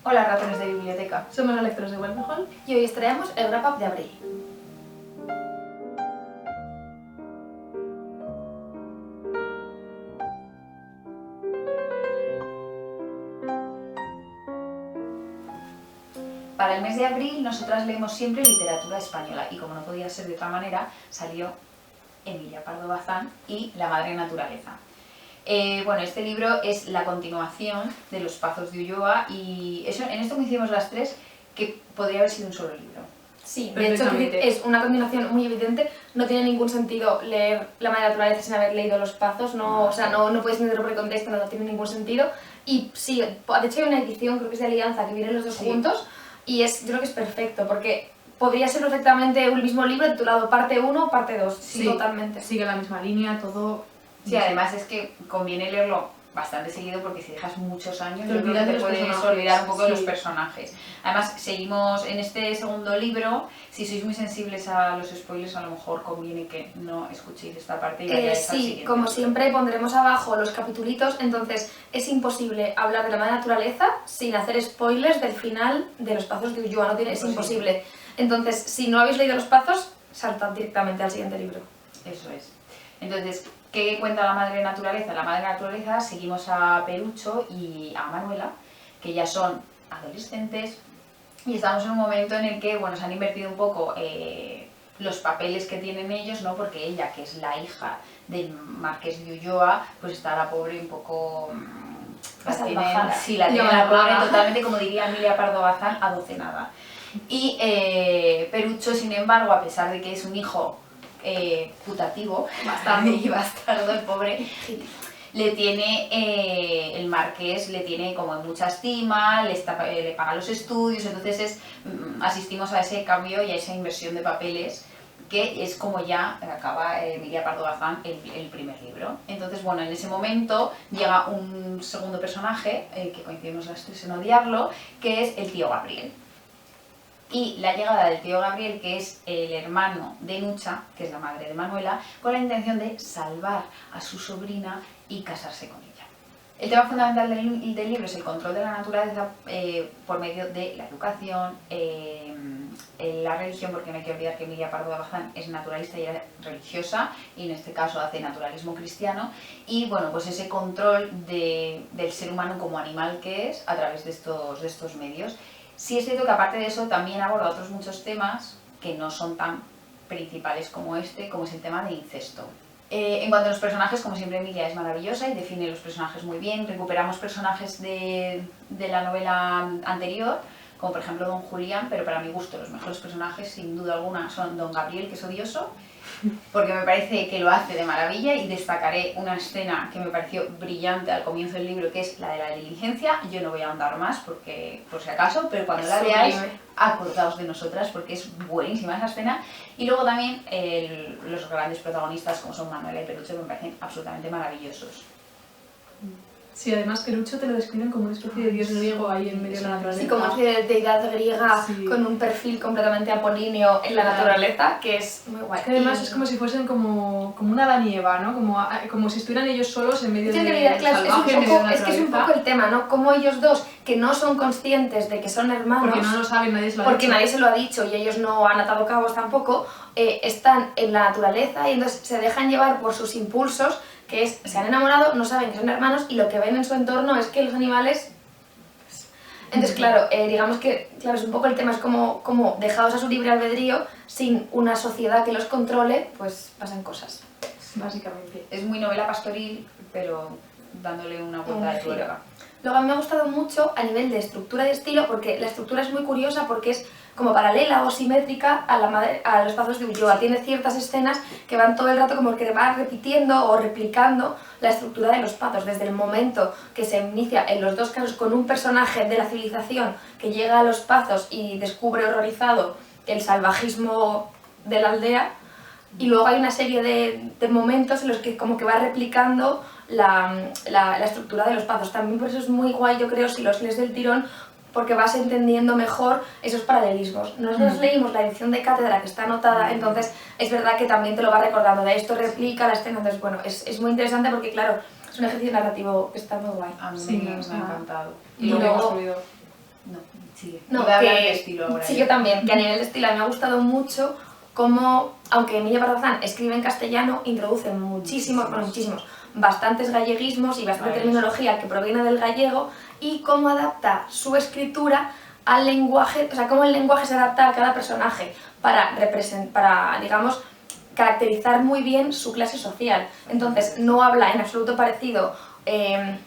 Hola ratones de biblioteca. Somos los lectores de Wolverhampton Y hoy os traemos el wrap-up de abril. Para el mes de abril nosotras leemos siempre literatura española y como no podía ser de otra manera, salió Emilia Pardo Bazán y La madre naturaleza. Bueno, este libro es la continuación de Los pazos de Ulloa y eso, en esto coincidimos las tres que podría haber sido un solo libro. Sí, de hecho es una combinación muy evidente, no tiene ningún sentido leer La madre naturaleza sin haber leído Los pazos, no puedes entenderlo por el contexto, no tiene ningún sentido. Y sí, de hecho hay una edición, creo que es de Alianza, que vienen los dos juntos y yo creo que es perfecto porque podría ser perfectamente un mismo libro titulado parte 1 parte 2, sí, totalmente. Sigue la misma línea, todo... Sí, además es que conviene leerlo bastante seguido porque si dejas muchos años yo creo que te puedes olvidar un poco de los personajes. Además seguimos en este segundo libro, si sois muy sensibles a los spoilers a lo mejor conviene que no escuchéis esta parte y vayáis al siguiente. Sí, como siempre pondremos abajo los capitulitos, entonces es imposible hablar de La madre naturaleza sin hacer spoilers del final de Los pazos de Ulloa, es imposible. Entonces si no habéis leído Los pazos, saltad directamente al siguiente libro. Eso es. Entonces, ¿qué cuenta La madre naturaleza? La madre naturaleza seguimos a Perucho y a Manuela, que ya son adolescentes y estamos en un momento en el que, bueno, se han invertido un poco los papeles que tienen ellos, ¿no? Porque ella, que es la hija del marqués de Ulloa, pues está la pobre un poco... la tiene la pobre totalmente, como diría Emilia Pardo Bazán, adocenada. Y Perucho, sin embargo, a pesar de que es un hijo putativo, y bastardo el pobre, le tiene, el marqués le tiene como en mucha estima, le paga los estudios, entonces asistimos a ese cambio y a esa inversión de papeles que es como ya acaba Emilia Pardo Bazán el primer libro. Entonces, bueno, en ese momento llega un segundo personaje, que coincidimos las tres en odiarlo, que es el tío Gabriel. Y la llegada del tío Gabriel, que es el hermano de Nucha, que es la madre de Manuela, con la intención de salvar a su sobrina y casarse con ella. El tema fundamental del libro es el control de la naturaleza por medio de la educación, la religión, porque no hay que olvidar que Emilia Pardo Bazán es naturalista y era religiosa, y en este caso hace naturalismo cristiano, y bueno, pues ese control del ser humano como animal que es a través de estos medios. Sí es cierto que aparte de eso también aborda otros muchos temas que no son tan principales como este, como es el tema del incesto. En cuanto a los personajes, como siempre Emilia es maravillosa y define los personajes muy bien. Recuperamos personajes de la novela anterior, como por ejemplo Don Julián, pero para mi gusto los mejores personajes sin duda alguna son Don Gabriel, que es odioso, porque me parece que lo hace de maravilla, y destacaré una escena que me pareció brillante al comienzo del libro, que es la de la diligencia. Yo no voy a ahondar más porque, por si acaso, pero cuando la veáis, acordaos de nosotras porque es buenísima esa escena. Y luego también los grandes protagonistas como son Manuela y Perucho, que me parecen absolutamente maravillosos. Sí, además Perucho te lo describen como una especie de dios griego ahí en medio de la naturaleza. Sí, como una especie de deidad griega con un perfil completamente apolíneo en la naturaleza, que es muy guay. Que además es como si fuesen como una Adán y Eva, ¿no? Como si estuvieran ellos solos en medio de salvaje. Es que es un poco el tema, ¿no? Como ellos dos, que no son conscientes de que son hermanos, porque no lo saben, nadie se lo ha dicho. Porque nadie se lo ha dicho y ellos no han atado cabos tampoco, están en la naturaleza y entonces se dejan llevar por sus impulsos, que se han enamorado, no saben que son hermanos y lo que ven en su entorno es que los animales... Entonces, claro, digamos que es un poco el tema, es como dejados a su libre albedrío, sin una sociedad que los controle, pues pasan cosas. Básicamente. Es muy novela pastoril, pero dándole una vuelta de tuerca. Luego a mí me ha gustado mucho a nivel de estructura y estilo, porque la estructura es muy curiosa porque es como paralela o simétrica a Los pazos de Ulloa. Tiene ciertas escenas que van todo el rato como que van repitiendo o replicando la estructura de Los pazos, desde el momento que se inicia en los dos casos con un personaje de la civilización que llega a Los pazos y descubre horrorizado el salvajismo de la aldea, y luego hay una serie de momentos en los que como que va replicando la estructura de Los pazos. También por eso es muy guay, yo creo, si los lees del tirón, porque vas entendiendo mejor esos paralelismos. Nosotros leímos la edición de cátedra que está anotada, entonces es verdad que también te lo va recordando, de esto replica la escena, entonces bueno, es muy interesante porque claro, es un ejercicio narrativo que está muy guay. A mí me ha encantado. Y luego... No. Sí, No, iba a hablar que- de estilo ahora. Sí, yo también, que a nivel de estilo a mí me ha gustado mucho cómo, aunque Emilia Bardazán escribe en castellano, introduce muchísimos, bastantes galleguismos y bastante Vale. terminología que proviene del gallego y cómo adapta su escritura al lenguaje, o sea, cómo el lenguaje se adapta a cada personaje para digamos, caracterizar muy bien su clase social. Entonces, no habla en absoluto parecido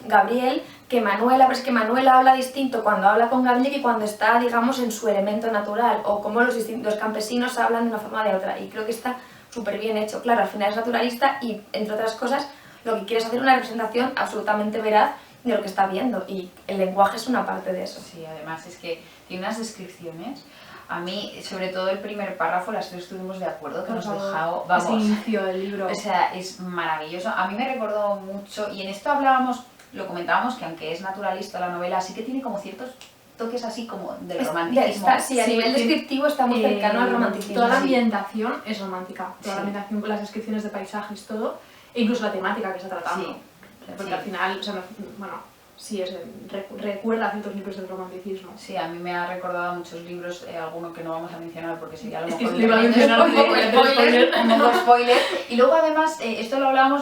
Gabriel que Manuela, pero es que Manuela habla distinto cuando habla con Gabriel que cuando está, digamos, en su elemento natural, o como los campesinos hablan de una forma o de otra, y creo que está súper bien hecho. Claro, al final es naturalista y, entre otras cosas, lo que quiere es hacer una representación absolutamente veraz de lo que está viendo, y el lenguaje es una parte de eso. Sí, además es que tiene unas descripciones. A mí, sobre todo el primer párrafo, las tres estuvimos de acuerdo, que Por nos favor, dejado, ese vamos, inicio del libro. o sea, es maravilloso. A mí me recordó mucho, y en esto hablábamos, lo comentábamos, que aunque es naturalista la novela, sí que tiene como ciertos toques así como del romanticismo. Sí, a Sí, nivel descriptivo está muy cercano al romanticismo. Toda la Sí. ambientación es romántica. Toda Sí. la ambientación con las descripciones de paisajes, todo. E incluso la temática que está tratando. Sí. Porque Sí. al final, o sea, bueno, sí, recuerda ciertos libros del romanticismo. Sí, a mí me ha recordado a muchos libros, alguno que no vamos a mencionar porque sería a lo Es que mejor le iba a un mencionar poco porque era spoiler. un poco spoiler. Y luego además, esto lo hablábamos,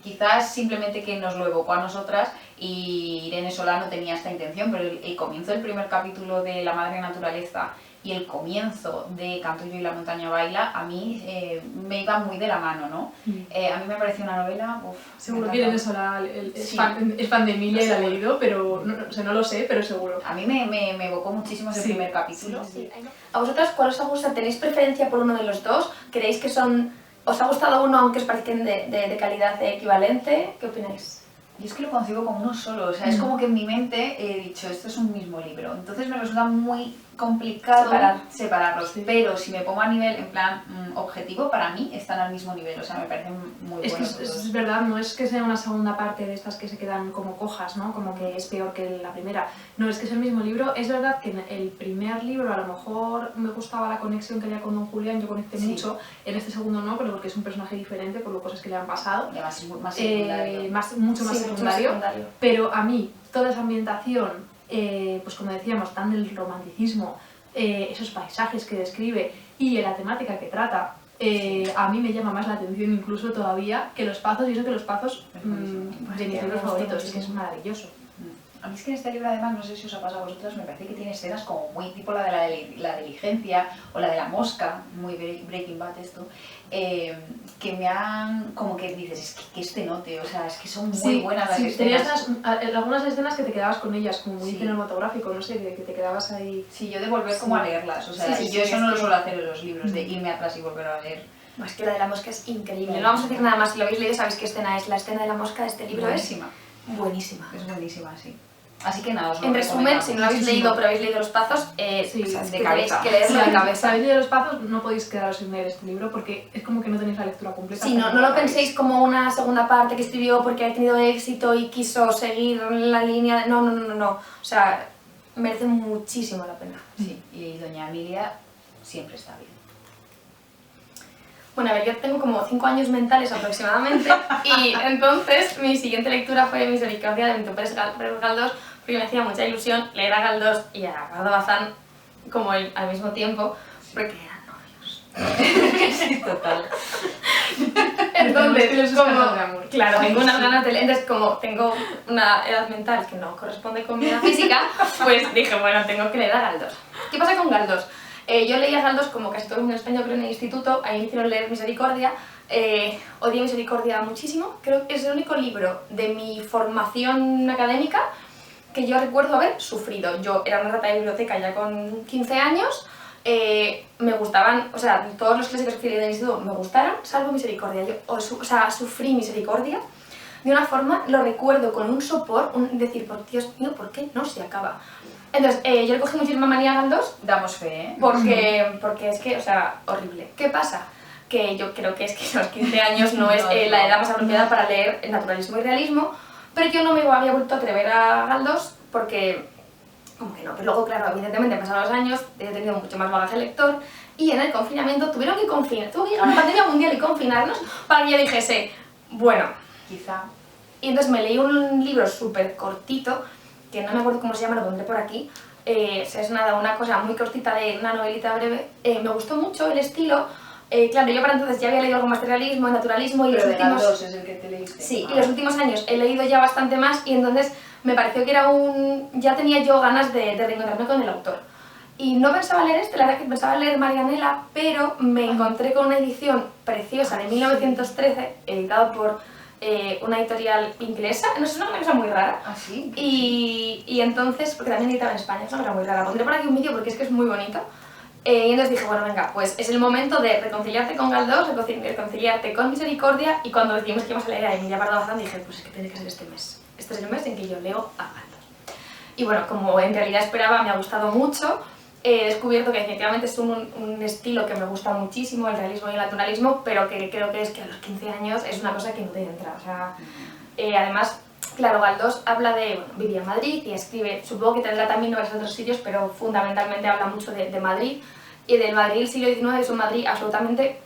quizás simplemente que nos lo evocó a nosotras y Irene Solá no tenía esta intención, pero el comienzo del primer capítulo de La Madre Naturaleza y el comienzo de Canto yo y la montaña baila, a mí me iba muy de la mano, ¿no? A mí me pareció una novela, Seguro me que Irene encantó. Solá es Sí. fan de Emilia y la ha Seguro. leído, pero no, o sea, no lo sé, pero seguro. A mí me evocó muchísimo ese Sí. primer capítulo. Sí. ¿A vosotras cuál os ha gustado? ¿Tenéis preferencia por uno de los dos? ¿Creéis que son... ¿Os ha gustado uno aunque os parezcan de calidad equivalente? ¿Qué opináis? Y es que lo concibo como uno solo, o sea, es como que en mi mente he dicho, esto es un mismo libro, entonces me resulta muy complicado separarlos, Sí. pero si me pongo a nivel, en plan, objetivo, para mí están al mismo nivel, o sea, me parecen muy Es que buenos es todos. verdad, no es que sea una segunda parte de estas que se quedan como cojas, ¿no? Como que es peor que la primera. No, es que es el mismo libro. Es verdad que en el primer libro a lo mejor me gustaba la conexión que había con Don Julián, yo conecté Sí. mucho. En este segundo no, pero porque es un personaje diferente por las cosas que le han pasado. Y además es más secundario. Mucho más Sí, secundario. Pero a mí, toda esa ambientación, pues como decíamos, tan del romanticismo, esos paisajes que describe y la temática que trata, a mí me llama más la atención incluso todavía que Los Pazos, y eso que Los Pazos, Es buenísimo. de mis libros favoritos, es que es maravilloso. A mí es que en este libro además, no sé si os ha pasado a vosotras, me parece que tiene escenas como muy tipo la de la diligencia o la de la mosca, muy Breaking Bad esto, que me han, como que dices, es que este note, o sea, es que son muy buenas las tenías escenas. algunas escenas que te quedabas con ellas, como muy Sí. cinematográfico, no sé, que te quedabas ahí. Sí, yo de volver como a leerlas, o sea, Sí, y sí, yo sí, eso es no lo que- suelo hacer en los libros, de irme atrás y volver a leer. Es que la de la mosca es increíble. No vamos a decir nada más, si lo habéis leído sabéis qué escena es. La escena de la mosca de este libro Buenísima, es buenísima. es buenísima, sí. Así que nada, os lo En resumen, recomendamos. si no lo habéis Muchísimo. leído pero habéis leído Los Pazos, Sí, o sea, es de que tenéis cabeza. que leerlo de cabeza. Sabéis de Los Pazos, no podéis quedaros sin leer este libro porque es como que no tenéis la lectura completa. Sí, hasta no, que no lo acabéis. penséis como una segunda parte que escribió porque ha tenido éxito y quiso seguir la línea. No. O sea, merece muchísimo la pena. Sí, y Doña Emilia siempre está bien. Bueno, a ver, yo tengo como 5 años mentales aproximadamente y entonces mi siguiente lectura fue Misericordia de Benito Pérez Galdós porque me hacía mucha ilusión leer a Galdós y a Pardo Bazán como él al mismo tiempo porque eran novios. Sí, total. Tenemos Entonces, sus como, casos de amor. claro, tengo unas ganas de leer, entonces como tengo una edad mental que no corresponde con mi edad física, pues dije, bueno, tengo que leer a Galdós. ¿Qué pasa con Galdós? Yo leí a Galdós como casi todo el mundo en España, creo, en el instituto, ahí me hicieron leer Misericordia, odié Misericordia muchísimo, creo que es el único libro de mi formación académica que yo recuerdo haber sufrido. Yo era una rata de biblioteca ya con 15 años, me gustaban, o sea, todos los clásicos que leí del instituto me gustaron, salvo Misericordia. Yo, o sea, sufrí Misericordia de una forma, lo recuerdo con un sopor, decir, por Dios mío, ¿por qué no se acaba? Entonces, yo le cogí muchísima manía a Galdós Damos fe, ¿eh? porque es que, o sea, horrible. ¿Qué pasa? Que yo creo que es que los 15 años no es No, la no. edad más apropiada para leer el naturalismo y realismo, pero yo no me había vuelto a atrever a Galdós porque, como que no, pero luego, claro, evidentemente han pasado los años, he tenido mucho más bagaje lector y en el confinamiento tuvieron que confinar, tuvo que llegar una pandemia mundial y confinarnos para que yo dijese, bueno, Quizá. y entonces me leí un libro súper cortito que no me acuerdo cómo se llama, lo pondré por aquí. Es nada, una cosa muy cortita de una novelita breve. Me gustó mucho el estilo. Claro, yo para entonces ya había leído algo más de realismo, de naturalismo y Pero los de últimos... Galdós es el que te leíste. Sí, y los últimos años he leído ya bastante más y entonces me pareció que era ya tenía yo ganas de reencontrarme con el autor. Y no pensaba leer la verdad que pensaba leer Marianela, pero me encontré con una edición preciosa de 1913, editado por una editorial inglesa, no sé, es una cosa muy rara. ¿Ah, sí? Y entonces, porque también editaba en España, es una cosa muy rara. Pondré por aquí un vídeo porque es que es muy bonito. Y entonces dije, bueno, venga, pues es el momento de reconciliarte con Galdós, reconciliarte con Misericordia, y cuando decidimos que íbamos a leer a Emilia Pardo Bazán dije, pues es que tiene que ser este mes. Este es el mes en que yo leo a Galdós. Y bueno, como en realidad esperaba, me ha gustado mucho. He descubierto que definitivamente es un estilo que me gusta muchísimo, el realismo y el naturalismo, pero que creo que es que a los 15 años es una cosa que no te entra. O sea, además, claro, Galdós habla de, bueno, vivía en Madrid y escribe, supongo que tendrá también novelas en otros sitios, pero fundamentalmente habla mucho de Madrid, y del Madrid del siglo XIX. Es un Madrid absolutamente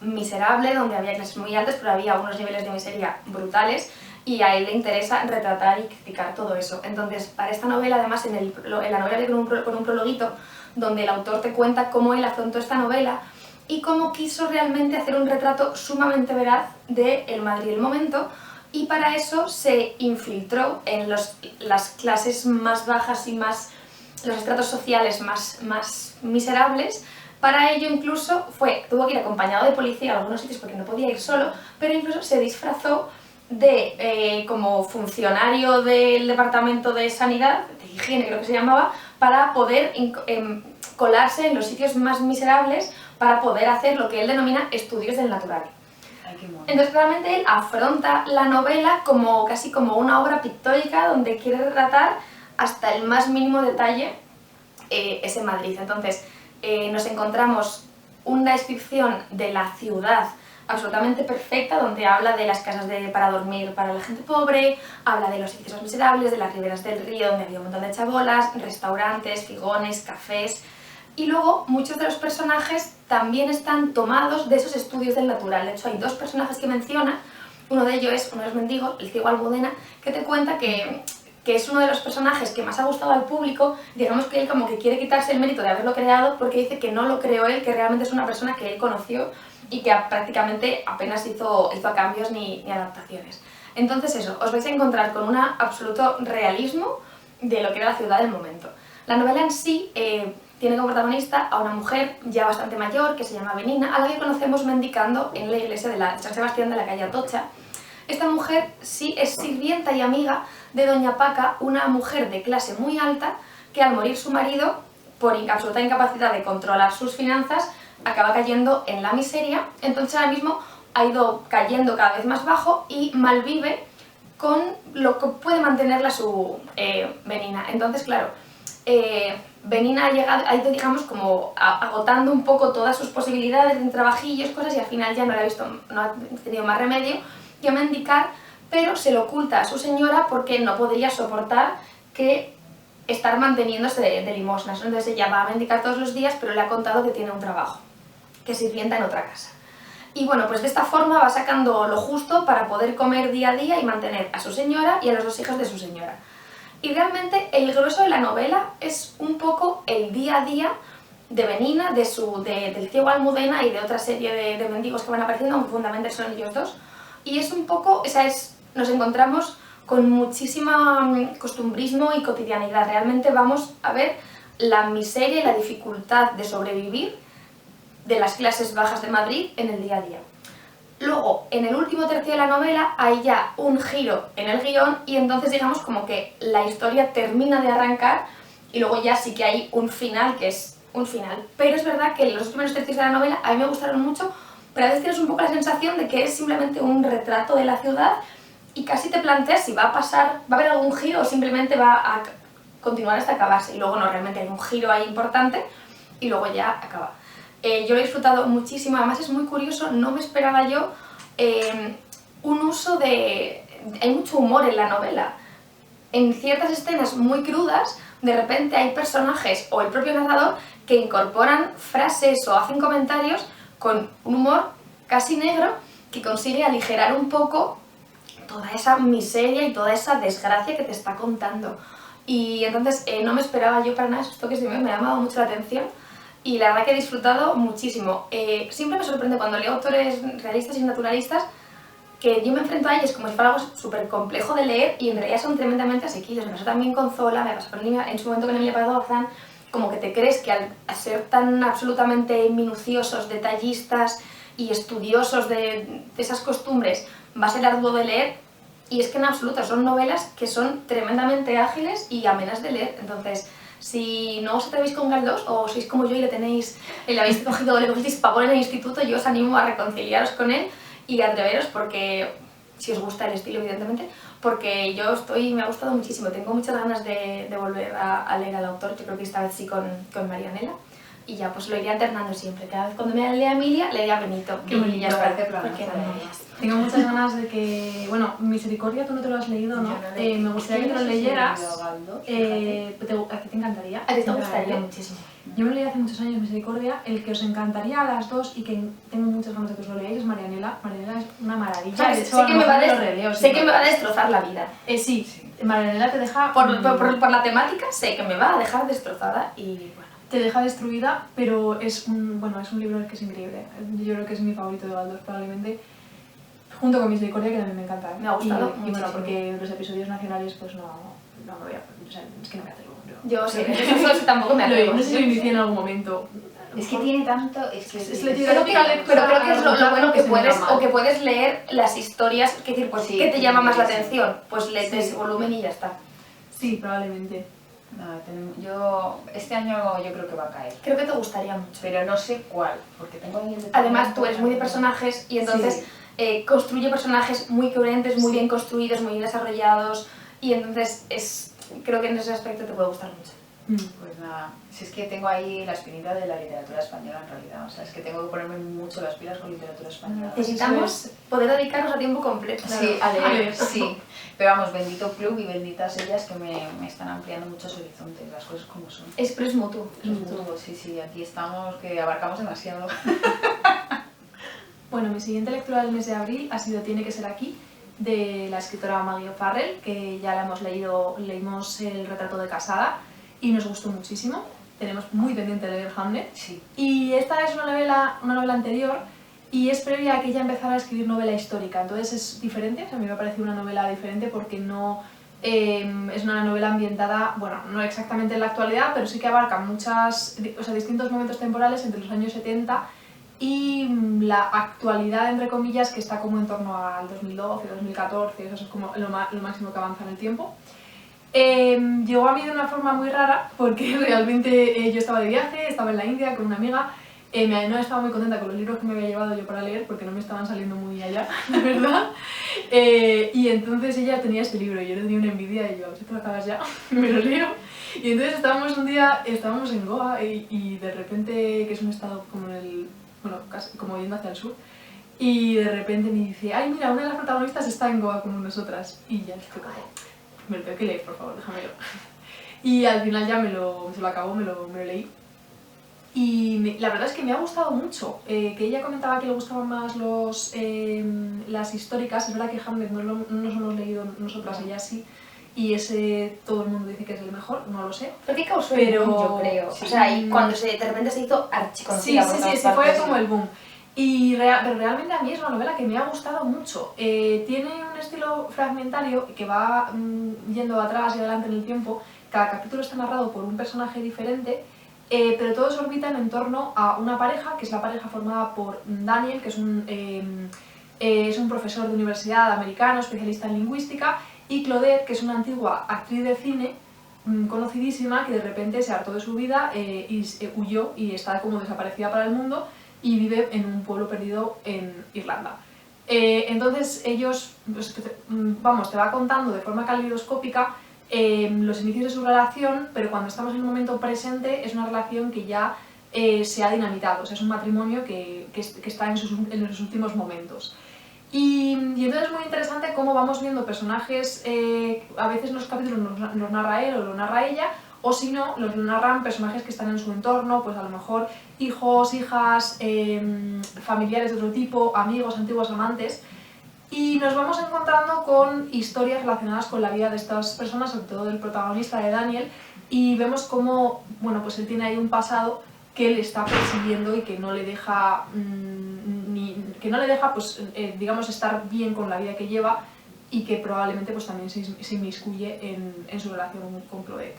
miserable, donde había clases muy altas, pero había unos niveles de miseria brutales, y a él le interesa retratar y criticar todo eso. Entonces, para esta novela, además, en la novela con un prologuito, donde el autor te cuenta cómo él afrontó esta novela y cómo quiso realmente hacer un retrato sumamente veraz del Madrid del momento, y para eso se infiltró en las clases más bajas y los estratos sociales más miserables. Para ello incluso tuvo que ir acompañado de policía a algunos sitios porque no podía ir solo, pero incluso se disfrazó como funcionario del Departamento de Sanidad, de Higiene creo que se llamaba, para poder colarse en los sitios más miserables para poder hacer lo que él denomina estudios del natural. Ay, qué mono. Entonces realmente él afronta la novela casi como una obra pictórica donde quiere retratar hasta el más mínimo detalle ese Madrid. Entonces nos encontramos una descripción de la ciudad absolutamente perfecta, donde habla de las casas para dormir para la gente pobre, habla de los sitios miserables, de las riberas del río donde había un montón de chabolas, restaurantes, figones, cafés, y luego muchos de los personajes también están tomados de esos estudios del natural. De hecho hay dos personajes que menciona, uno de ellos es uno de los mendigos, el ciego Almudena, que te cuenta que es uno de los personajes que más ha gustado al público. Digamos que él como que quiere quitarse el mérito de haberlo creado porque dice que no lo creó él, que realmente es una persona que él conoció y que prácticamente apenas hizo cambios ni adaptaciones. Entonces eso, os vais a encontrar con un absoluto realismo de lo que era la ciudad del momento. La novela en sí tiene como protagonista a una mujer ya bastante mayor que se llama Benina, a la que conocemos mendicando en la iglesia de San Sebastián de la calle Atocha. Esta mujer sí es sirvienta y amiga de Doña Paca, una mujer de clase muy alta que al morir su marido, por absoluta incapacidad de controlar sus finanzas, acaba cayendo en la miseria. Entonces ahora mismo ha ido cayendo cada vez más bajo y malvive con lo que puede mantenerla su Benina. Entonces, claro, Benina ha ido, digamos, como agotando un poco todas sus posibilidades en trabajillos, cosas, y al final ya no ha tenido más remedio que mendicar, pero se lo oculta a su señora porque no podría soportar que estar manteniéndose de limosnas. Entonces ella va a mendicar todos los días, pero le ha contado que tiene un trabajo, que es sirvienta en otra casa. Y bueno, pues de esta forma va sacando lo justo para poder comer día a día y mantener a su señora y a los dos hijos de su señora. Y realmente el grueso de la novela es un poco el día a día de Benina, del ciego Almudena y de otra serie de mendigos que van apareciendo, aunque fundamentalmente son ellos dos. Y es un poco, nos encontramos con muchísima costumbrismo y cotidianidad. Realmente vamos a ver la miseria y la dificultad de sobrevivir de las clases bajas de Madrid en el día a día. Luego, en el último tercio de la novela hay ya un giro en el guión y entonces digamos como que la historia termina de arrancar y luego ya sí que hay un final que es un final. Pero es verdad que los primeros tercios de la novela a mí me gustaron mucho, pero a veces tienes un poco la sensación de que es simplemente un retrato de la ciudad y casi te planteas si va a haber algún giro o simplemente va a continuar hasta acabarse. Y luego no, realmente hay un giro ahí importante y luego ya acaba. Yo lo he disfrutado muchísimo, además es muy curioso, no me esperaba yo un uso hay mucho humor en la novela. En ciertas escenas muy crudas, de repente hay personajes o el propio narrador que incorporan frases o hacen comentarios con un humor casi negro que consigue aligerar un poco toda esa miseria y toda esa desgracia que te está contando. Y entonces no me esperaba yo para nada esos toques de humor, me ha llamado mucho la atención y la verdad que he disfrutado muchísimo. Siempre me sorprende cuando leo autores realistas y naturalistas que yo me enfrento a ellos como si fuera algo súper complejo de leer y en realidad son tremendamente asequibles. Me pasó también con Zola, me pasó con Emilia, en su momento con Emilia Pardo Bazán, como que te crees que al ser tan absolutamente minuciosos, detallistas y estudiosos de esas costumbres va a ser arduo de leer, y es que en absoluto son novelas que son tremendamente ágiles y amenas de leer. Entonces, si no os atrevéis con Galdós o sois como yo y le habéis cogido, le cogisteis pavor en el instituto, yo os animo a reconciliaros con él y a atreveros, porque si os gusta el estilo, evidentemente, porque me ha gustado muchísimo, tengo muchas ganas de volver a leer al autor. Yo creo que esta vez sí con Marianela, y ya pues lo iré alternando siempre. Cada vez cuando me lea Emilia, leeré a Benito. Qué bonito, ya os parece plano. Porque no. Tengo muchas ganas de que... Bueno, Misericordia tú no te lo has leído, ¿no? Me gustaría que te lo leyeras. A ti te encantaría. A ti te gustaría muchísimo. Yo me lo leí hace muchos años, Misericordia. El que os encantaría a las dos y que tengo muchas ganas de que os lo leáis es Marianela. Marianela es una maravilla. ¿Sabes? De hecho, Sé que me va a sí. destrozar la vida. Sí, Marianela te deja... Por la temática sé que me va a dejar destrozada y bueno. Te deja destruida, pero es un libro que es increíble. Yo creo que es mi favorito de Galdós probablemente. Junto con Misericordia, que también me encanta. Me ha gustado y bueno, porque los episodios nacionales pues no me voy a... O sea, es que no me atrevo. Yo sí, eso tampoco me atrevo. No sé si lo inicié en algún momento. Es que tiene tanto... Pero creo que es lo bueno que puedes leer las historias, que decir, pues, sí, ¿qué te llama más la sí. atención? Pues lees Sí. ese volumen y ya está. Sí, probablemente. Este año yo creo que va a caer, Creo que te gustaría mucho. pero no sé cuál, porque tengo ahí el Además, tú eres muy de personajes y entonces construye personajes muy coherentes, muy bien construidos, muy bien desarrollados, y entonces creo que en ese aspecto te puede gustar mucho. Pues nada, si es que tengo ahí la espinita de la literatura española en realidad, o sea, es que tengo que ponerme mucho las pilas con literatura española. Necesitamos poder dedicarnos a tiempo completo. Sí, a leer, sí. Pero vamos, bendito club y benditas ellas que me están ampliando muchos horizontes, las cosas como son. Es mutuo. Sí, aquí estamos, que abarcamos demasiado. Bueno, mi siguiente lectura del mes de abril ha sido Tiene que ser aquí, de la escritora Maggie O'Farrell, que ya la hemos leído, leímos El retrato de casada y nos gustó muchísimo. Tenemos muy pendiente de leer Hamlet. Sí. Y esta es una novela anterior y es previa a que ella empezara a escribir novela histórica, entonces es diferente. O sea, a mí me parece una novela diferente porque no es una novela ambientada, bueno, no exactamente en la actualidad, pero sí que abarca distintos momentos temporales entre los años 70 y la actualidad, entre comillas, que está como en torno al 2012, 2014, eso es como lo máximo que avanza en el tiempo. Llegó a mí de una forma muy rara porque realmente yo estaba de viaje, estaba en la India con una amiga, no estaba muy contenta con los libros que me había llevado yo para leer porque no me estaban saliendo muy allá, la verdad, y entonces ella tenía este libro y yo le tenía una envidia y yo, a ver si te lo acabas ya, me lo leo. Y entonces estábamos en Goa y de repente, que es un estado como casi como yendo hacia el sur, y de repente me dice, ay mira, una de las protagonistas está en Goa con nosotras, y ya estoy como, me lo tengo que leer, por favor, déjamelo. Y al final ya se lo acabó, me lo leí. Y la verdad es que me ha gustado mucho, que ella comentaba que le gustaban más las históricas. Es verdad que Hamlet no nos hemos leído nosotras, ella sí, y ese todo el mundo dice que es el mejor, no lo sé. Pero que causó Pero el boom, yo creo. sí. O sea, y cuando de repente se hizo archiconocida. Sí, fue como el boom. Pero realmente a mí es una novela que me ha gustado mucho. Tiene un estilo fragmentario que va yendo atrás y adelante en el tiempo. Cada capítulo está narrado por un personaje diferente, pero todos orbitan en torno a una pareja, que es la pareja formada por Daniel, que es un profesor de universidad americano, especialista en lingüística, y Claudette, que es una antigua actriz de cine conocidísima, que de repente se hartó de su vida y huyó y está como desaparecida para el mundo y vive en un pueblo perdido en Irlanda. Entonces ellos, te va contando de forma calidoscópica los inicios de su relación, pero cuando estamos en un momento presente es una relación que ya se ha dinamitado, o sea, es un matrimonio que está en sus últimos momentos. Y entonces es muy interesante cómo vamos viendo personajes, a veces en los capítulos los narra él o lo narra ella, o si no, los narran personajes que están en su entorno, pues a lo mejor hijos, hijas, familiares de otro tipo, amigos, antiguos amantes. Y nos vamos encontrando con historias relacionadas con la vida de estas personas, sobre todo del protagonista de Daniel, y vemos cómo, bueno, pues él tiene ahí un pasado que le está persiguiendo y que no le deja, pues, digamos, estar bien con la vida que lleva, y que probablemente pues, también se inmiscuye en su relación con Claudette.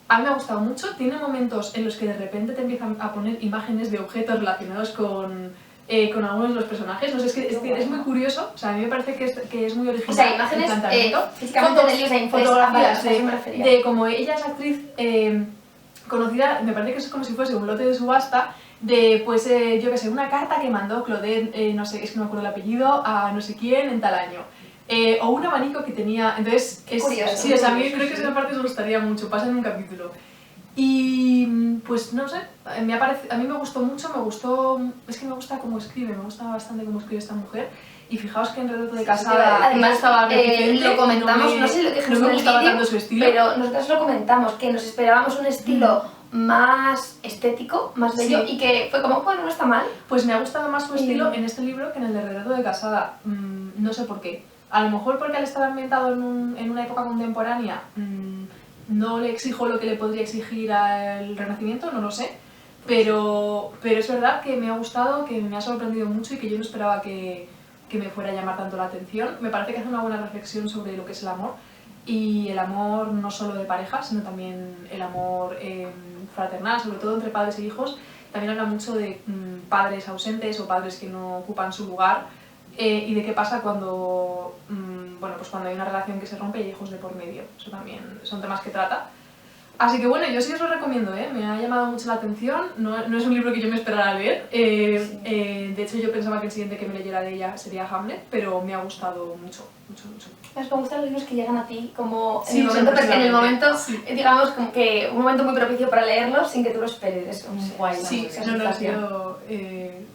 A mí me ha gustado mucho, tiene momentos en los que de repente te empiezan a poner imágenes de objetos relacionados con algunos de los personajes. No sé, es muy curioso, o sea, a mí me parece que es muy original. O sea, imágenes el planteamiento. físicamente Fotos, de Lisa fotografías eso me refería. de como ella es actriz conocida, me parece que es como si fuese un lote de subasta de, pues, yo qué sé, una carta que mandó Claudette, no sé, es que no me acuerdo el apellido, a no sé quién en tal año. O un abanico que tenía, entonces, Qué curioso, sí, o sea, a mí creo que esa parte me gustaría mucho, pasa en un capítulo. Y pues no sé, a mí me gustó mucho, es que me gusta cómo escribe, me gusta bastante cómo escribe esta mujer. Y fijaos que en Retrato de Casada además estaba reticente, lo comentamos, no sé lo dijimos no en me el gustaba vídeo, tanto su estilo, pero nosotros lo comentamos, que nos esperábamos un estilo más estético, más bello, Sí. y que fue como, bueno, no está mal. Pues me ha gustado más su estilo en este libro que en el de Retrato de Casada. No sé por qué. A lo mejor porque al estar ambientado en una época contemporánea no le exijo lo que le podría exigir al Renacimiento, no lo sé. Pero es verdad que me ha gustado, que me ha sorprendido mucho y que yo no esperaba que me fuera a llamar tanto la atención. Me parece que hace una buena reflexión sobre lo que es el amor. Y el amor no solo de pareja, sino también el amor fraternal, sobre todo entre padres e hijos. También habla mucho de padres ausentes o padres que no ocupan su lugar y de qué pasa cuando, bueno, pues cuando hay una relación que se rompe y hay hijos de por medio. Eso también son temas que trata. Así que bueno, yo sí os lo recomiendo, me ha llamado mucho la atención, no es un libro que yo me esperara leer, de hecho yo pensaba que el siguiente que me leyera de ella sería Hamlet, pero me ha gustado mucho, mucho, mucho. Me gustan los libros que llegan a ti como Sí, en el momento, sí. digamos, como que un momento muy propicio para leerlos sin que tú lo esperes, es guay. Sí, esa no, ha sensación. sido...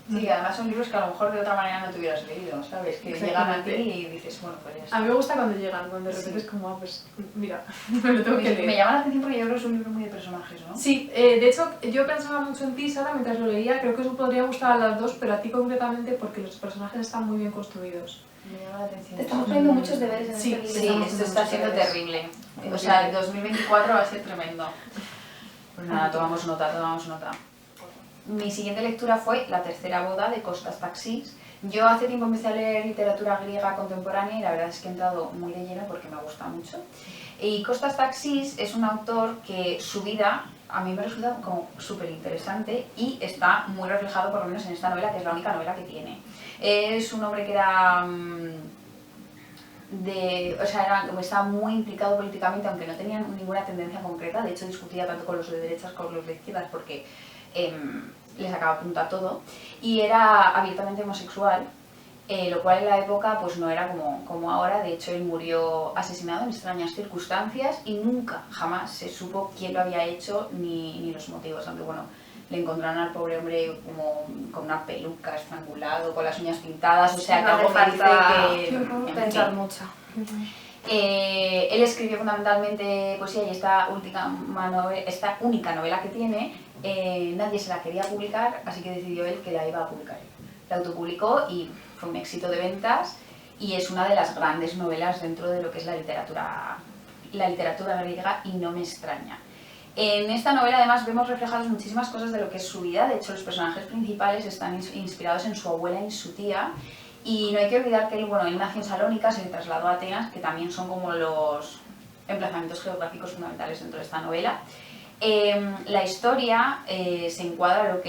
Sí, además son libros que a lo mejor de otra manera no te hubieras leído, ¿sabes? Que llegan a ti y dices, bueno, pues ya está. A mí me gusta cuando llegan, cuando de repente es como, pues mira, me lo tengo que leer. Me llama la atención porque yo creo que es un libro muy de personajes, ¿no? Sí, de hecho yo pensaba mucho en ti, Sara, mientras lo leía, creo que eso podría gustar a las dos, pero a ti concretamente porque los personajes están muy bien construidos. Me llama la atención. Te estamos poniendo muchos deberes en Sí, este libro. Sí, esto está siendo terrible. O sea, el 2024 va a ser tremendo. Pues nada, tomamos nota, tomamos nota. Mi siguiente lectura fue La tercera boda de Kostas Taxis. Yo hace tiempo empecé a leer literatura griega contemporánea y la verdad es que he entrado muy de lleno porque me gusta mucho. Y Kostas Taxis es un autor que su vida a mí me resulta como súper interesante y está muy reflejado por lo menos en esta novela, que es la única novela que tiene. Es un hombre que era... estaba muy implicado políticamente, aunque no tenía ninguna tendencia concreta. De hecho discutía tanto con los de derechas como con los de izquierdas porque le sacaba punta a todo, y era abiertamente homosexual, lo cual en la época pues no era como ahora. De hecho él murió asesinado en extrañas circunstancias y nunca, jamás se supo quién lo había hecho ni los motivos, aunque bueno, le encontraron al pobre hombre como con una peluca, estrangulado, con las uñas pintadas, o sea, que algo me dice que... pensar mucho. Él escribió fundamentalmente poesía y esta única novela que tiene, nadie se la quería publicar, así que decidió él que la iba a publicar él. La autopublicó y fue un éxito de ventas y es una de las grandes novelas dentro de lo que es la literatura griega y no me extraña. En esta novela además vemos reflejadas muchísimas cosas de lo que es su vida. De hecho los personajes principales están inspirados en su abuela y su tía. Y no hay que olvidar que él nació en Salónica, se trasladó a Atenas, que también son como los emplazamientos geográficos fundamentales dentro de esta novela. La historia se encuadra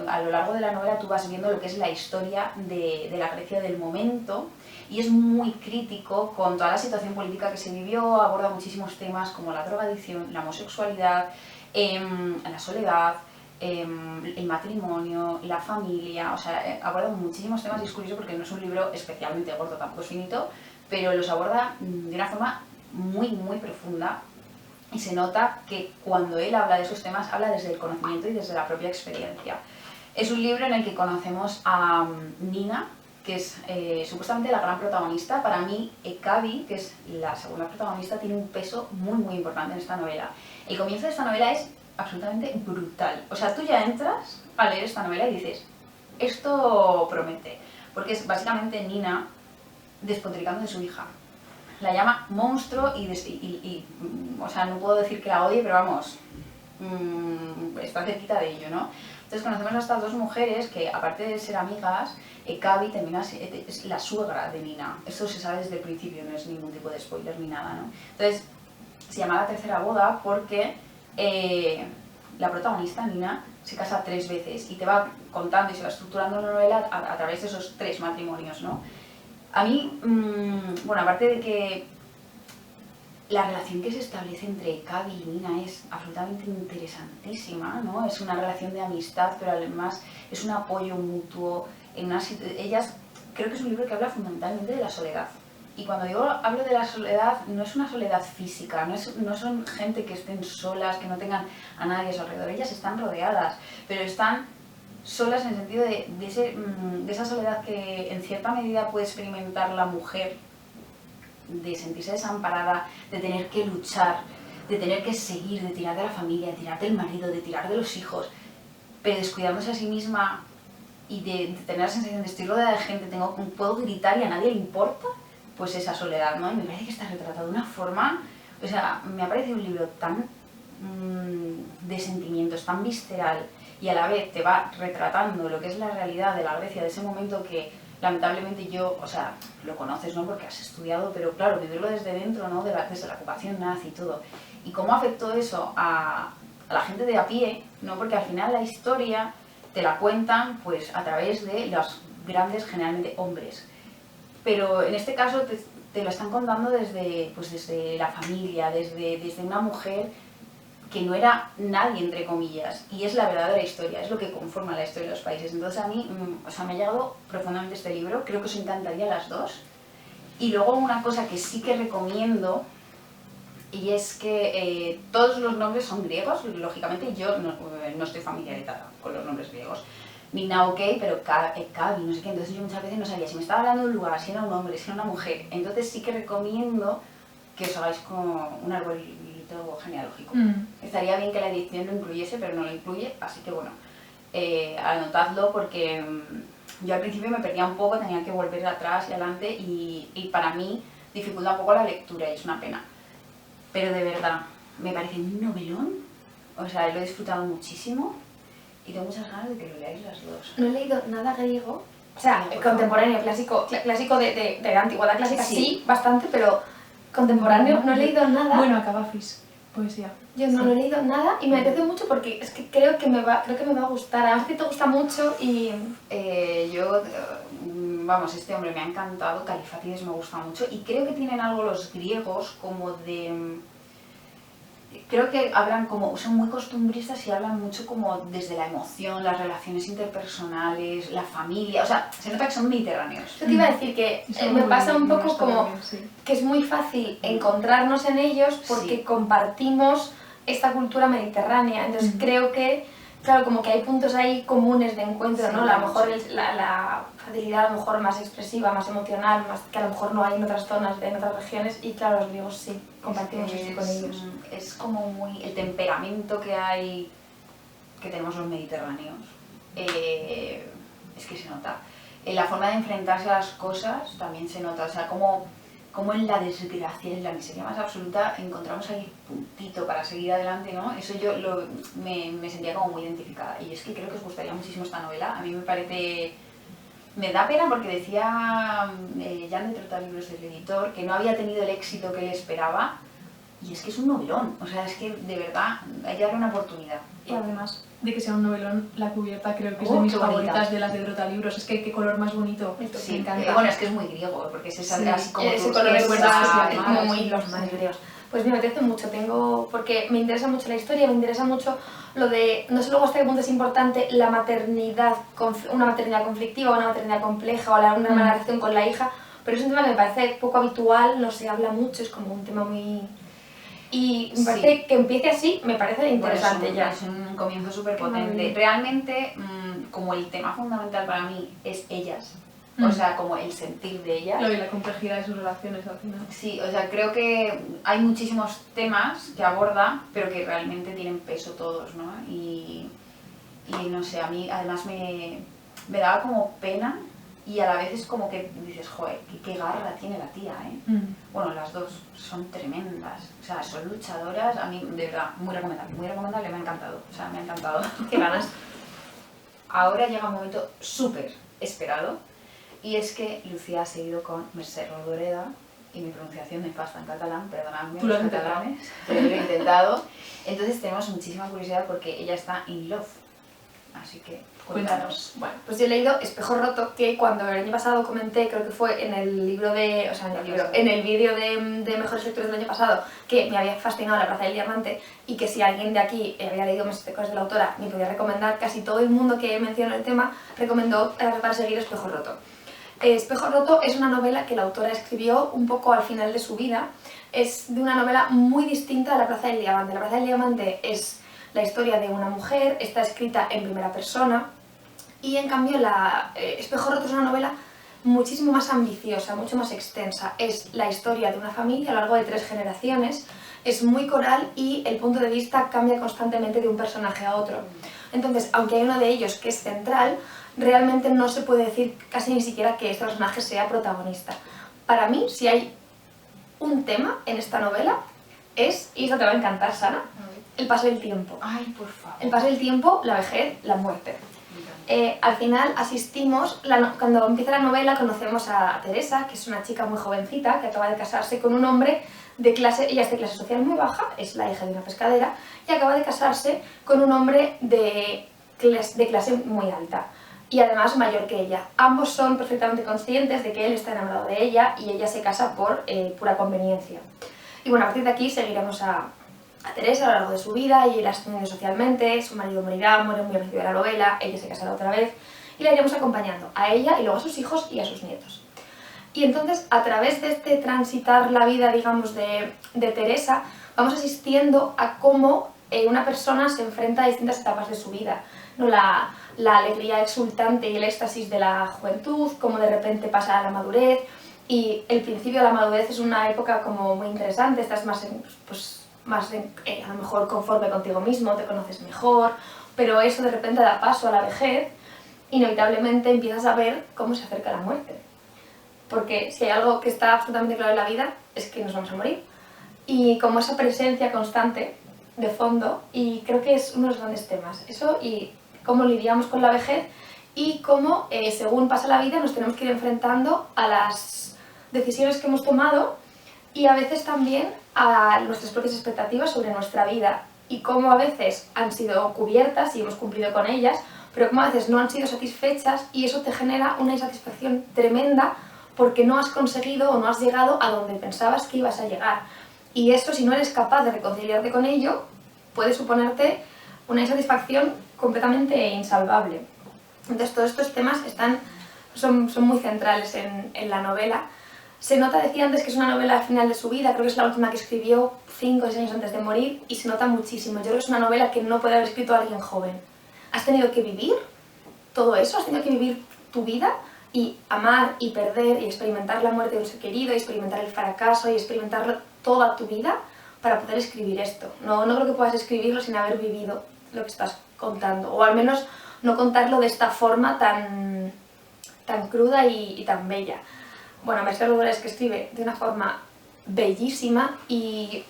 a lo largo de la novela tú vas viendo lo que es la historia de la Grecia del momento, y es muy crítico con toda la situación política que se vivió. Aborda muchísimos temas como la drogadicción, la homosexualidad, la soledad, el matrimonio, la familia, o sea, aborda muchísimos temas y es curioso porque no es un libro especialmente gordo, tampoco es finito, pero los aborda de una forma muy, muy profunda y se nota que cuando él habla de esos temas habla desde el conocimiento y desde la propia experiencia. Es un libro en el que conocemos a Nina, que es supuestamente la gran protagonista. Para mí, Hekabi, que es la segunda protagonista, tiene un peso muy, muy importante en esta novela. El comienzo de esta novela es absolutamente brutal. O sea, tú ya entras a leer esta novela y dices, esto promete. Porque es básicamente Nina despotricando de su hija. La llama monstruo o sea, no puedo decir que la odie, pero vamos, está cerquita de ello, ¿no? Entonces conocemos a estas dos mujeres que, aparte de ser amigas, Gaby es la suegra de Nina. Esto se sabe desde el principio, no es ningún tipo de spoiler ni nada, ¿no? Entonces, se llama La tercera boda porque la protagonista, Nina, se casa 3 veces y te va contando y se va estructurando la novela a través de esos 3 matrimonios, ¿no? A mí, bueno, aparte de que la relación que se establece entre Gaby y Nina es absolutamente interesantísima, ¿no? Es una relación de amistad, pero además es un apoyo mutuo. Ellas, creo que es un libro que habla fundamentalmente de la soledad. Y cuando hablo de la soledad, no es una soledad física, no son gente que estén solas, que no tengan a nadie a su alrededor. Ellas están rodeadas, pero están solas en el sentido de esa soledad que en cierta medida puede experimentar la mujer, de sentirse desamparada, de tener que luchar, de tener que seguir, de tirar de la familia, de tirar del marido, de tirar de los hijos, pero descuidándose a sí misma y de tener la sensación de estoy rodeada de gente, puedo gritar y a nadie le importa, pues esa soledad, ¿no? Y me parece que está retratado de una forma, o sea, me ha parecido un libro tan de sentimientos, tan visceral, y a la vez te va retratando lo que es la realidad de la Grecia de ese momento que lamentablemente o sea, lo conoces, ¿no? Porque has estudiado, pero claro, vivirlo desde dentro, ¿no? Desde la ocupación nazi y todo. Y cómo afectó eso a la gente de a pie, ¿no? Porque al final la historia te la cuentan, pues, a través de los grandes, generalmente hombres. Pero en este caso te lo están contando desde la familia, desde una mujer que no era nadie, entre comillas, y es la verdadera historia, es lo que conforma la historia de los países. Entonces a mí, o sea, me ha llegado profundamente este libro, creo que os encantaría a las dos. Y luego una cosa que sí que recomiendo, y es que todos los nombres son griegos, lógicamente yo no estoy familiarizada con los nombres griegos. Nina, ok, pero Gaby, no sé qué, entonces yo muchas veces no sabía si me estaba hablando de un lugar, si era un hombre, si era una mujer. Entonces sí que recomiendo que os hagáis como un arbolito genealógico. Estaría bien que la edición lo incluyese, pero no lo incluye, así que bueno, anotadlo porque yo al principio me perdía un poco, tenía que volver atrás y adelante y para mí dificulta un poco la lectura y es una pena. Pero de verdad, me parece un novelón, o sea, lo he disfrutado muchísimo y tengo muchas ganas de que lo leáis las dos. No he leído nada griego, o sea, contemporáneo, clásico de antigüedad clásica, sí, bastante, pero contemporáneo no he leído nada. Bueno, Acabafis, poesía. Yo no he leído nada y me apetece mucho porque es que creo que me va a gustar. Además que te gusta mucho y... Vamos, este hombre me ha encantado, Califatides me gusta mucho y creo que tienen algo los griegos como de... Creo que son muy costumbristas y hablan mucho como desde la emoción, las relaciones interpersonales, la familia, o sea, se nota que son mediterráneos. Yo te iba a decir que me pasa un poco como también, sí, que es muy fácil encontrarnos en ellos porque sí, compartimos esta cultura mediterránea, entonces creo que, claro, como que hay puntos ahí comunes de encuentro, sí, ¿no? A lo mejor la facilidad a lo mejor más expresiva, más emocional, más que a lo mejor no hay en otras zonas, en otras regiones, y claro, los griegos sí, compartimos eso con ellos. Es como muy el temperamento que tenemos los mediterráneos, es que se nota. La forma de enfrentarse a las cosas también se nota, o sea, como en la desgracia, en la miseria más absoluta, encontramos ahí puntito para seguir adelante, ¿no? Eso yo me sentía como muy identificada. Y es que creo que os gustaría muchísimo esta novela. A mí me parece... Me da pena porque decía Jan de Trotalibros, el editor, que no había tenido el éxito que él esperaba. Y es que es un novelón. O sea, es que de verdad hay que darle una oportunidad. Y además de que sea un novelón, la cubierta creo que es de mis favoritas de las de Trotalibros. Es que qué color más bonito. Sí, me encanta. Bueno, es que es muy griego, porque es así como ese tú color es recuerdas, como muy los más griegos. Pues me apetece mucho, porque me interesa mucho la historia, me interesa mucho lo de, no sé luego hasta qué punto es importante la maternidad, una maternidad conflictiva, una maternidad compleja o una relación con la hija, pero es un tema que me parece poco habitual, no se habla mucho, es como un tema muy... Y me parece que empiece así, me parece interesante ya. Es un comienzo súper potente. Realmente, como el tema fundamental para mí es ellas, o sea, como el sentir de ellas. Lo y la complejidad de sus relaciones al final. Sí, o sea, creo que hay muchísimos temas que aborda, pero que realmente tienen peso todos, ¿no? Y no sé, a mí además me daba como pena y a la vez es como que dices, joder, qué garra tiene la tía, ¿eh? Bueno, las dos son tremendas, o sea, son luchadoras, a mí, de verdad, muy recomendable, me ha encantado, o sea, me ha encantado. Qué ganas. Ahora llega un momento súper esperado, y es que Lucía ha seguido con Mercè Rodoreda, y mi pronunciación nefasta en catalán, perdonadme Tú lo los has intentado. catalanes, pero lo he intentado. Entonces tenemos muchísima curiosidad porque ella está in love, así que cuéntanos. Bueno, pues yo he leído Espejo Roto, que cuando el año pasado comenté, creo que fue en el libro de, o sea, en el vídeo de Mejores Lectores del año pasado, que me había fascinado La Plaza del Diamante y que si alguien de aquí había leído más cosas de la autora me podía recomendar, casi todo el mundo que mencionó el tema recomendó para seguir Espejo Roto. Espejo Roto es una novela que la autora escribió un poco al final de su vida. Es de una novela muy distinta a La Plaza del Diamante. La Plaza del Diamante es la historia de una mujer, está escrita en primera persona, y en cambio Espejo Roto es una novela muchísimo más ambiciosa, mucho más extensa. Es la historia de una familia a lo largo de 3 generaciones, es muy coral y el punto de vista cambia constantemente de un personaje a otro. Entonces, aunque hay uno de ellos que es central, realmente no se puede decir casi ni siquiera que este personaje sea protagonista. Para mí, si hay un tema en esta novela, es, y eso te va a encantar, Sara, el paso del tiempo. Ay, por favor. El paso del tiempo, la vejez, la muerte. Al final asistimos, cuando empieza la novela conocemos a Teresa, que es una chica muy jovencita que acaba de casarse con un hombre de clase, ella es de clase social muy baja, es la hija de una pescadera, y acaba de casarse con un hombre de clase muy alta y además mayor que ella. Ambos son perfectamente conscientes de que él está enamorado de ella y ella se casa por pura conveniencia. Y bueno, a partir de aquí seguiremos a Teresa a lo largo de su vida y la ascendiendo socialmente, su marido morirá, muere muy al principio de la novela, ella se casará otra vez y la iremos acompañando a ella y luego a sus hijos y a sus nietos. Y entonces, a través de este transitar la vida, digamos, de Teresa, vamos asistiendo a cómo una persona se enfrenta a distintas etapas de su vida, ¿no? La alegría exultante y el éxtasis de la juventud, cómo de repente pasa a la madurez, y el principio de la madurez es una época como muy interesante, estás más a lo mejor conforme contigo mismo, te conoces mejor, pero eso de repente da paso a la vejez, inevitablemente empiezas a ver cómo se acerca la muerte. Porque si hay algo que está absolutamente claro en la vida, es que nos vamos a morir. Y como esa presencia constante de fondo, y creo que es uno de los grandes temas, eso y cómo lidiamos con la vejez y cómo según pasa la vida nos tenemos que ir enfrentando a las decisiones que hemos tomado y a veces también a nuestras propias expectativas sobre nuestra vida y cómo a veces han sido cubiertas y hemos cumplido con ellas, pero cómo a veces no han sido satisfechas y eso te genera una insatisfacción tremenda porque no has conseguido o no has llegado a donde pensabas que ibas a llegar. Y eso, si no eres capaz de reconciliarte con ello, puede suponerte una insatisfacción completamente insalvable. Entonces todos estos temas son muy centrales en la novela. Se nota, decía antes, que es una novela al final de su vida, creo que es la última que escribió 5 o 6 años antes de morir, y se nota muchísimo. Yo creo que es una novela que no puede haber escrito alguien joven. Has tenido que vivir todo eso, has tenido que vivir tu vida y amar y perder y experimentar la muerte de un ser querido, y experimentar el fracaso y experimentarlo toda tu vida para poder escribir esto. No creo que puedas escribirlo sin haber vivido lo que estás contando, o al menos no contarlo de esta forma tan cruda y tan bella. Bueno, Mercè Rodoreda es que escribe de una forma bellísima y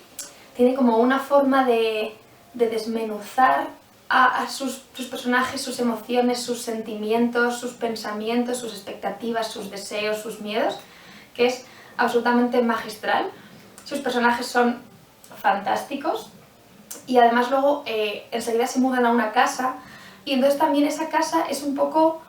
tiene como una forma de desmenuzar a sus personajes, sus emociones, sus sentimientos, sus pensamientos, sus expectativas, sus deseos, sus miedos, que es absolutamente magistral. Sus personajes son fantásticos y además luego enseguida se mudan a una casa y entonces también esa casa es un poco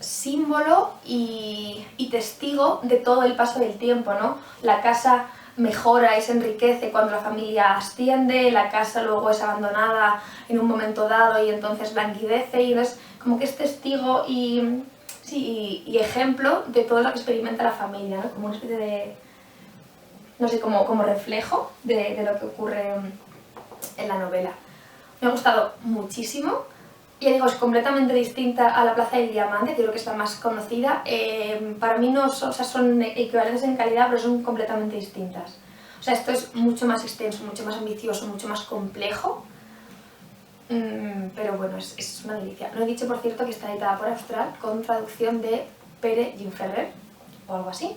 símbolo y testigo de todo el paso del tiempo, ¿no? La casa mejora y se enriquece cuando la familia asciende, la casa luego es abandonada en un momento dado y entonces languidece, y entonces como que es testigo y ejemplo de todo lo que experimenta la familia, ¿no? Como una especie de, no sé, como reflejo de lo que ocurre en la novela. Me ha gustado muchísimo. Ya digo, es completamente distinta a La Plaza del Diamante, que creo que es la más conocida. Para mí no son, o sea, son equivalentes en calidad, pero son completamente distintas. O sea, esto es mucho más extenso, mucho más ambicioso, mucho más complejo. Pero bueno, es una delicia. No he dicho, por cierto, que está editada por Austral con traducción de Pere Gimferrer, o algo así,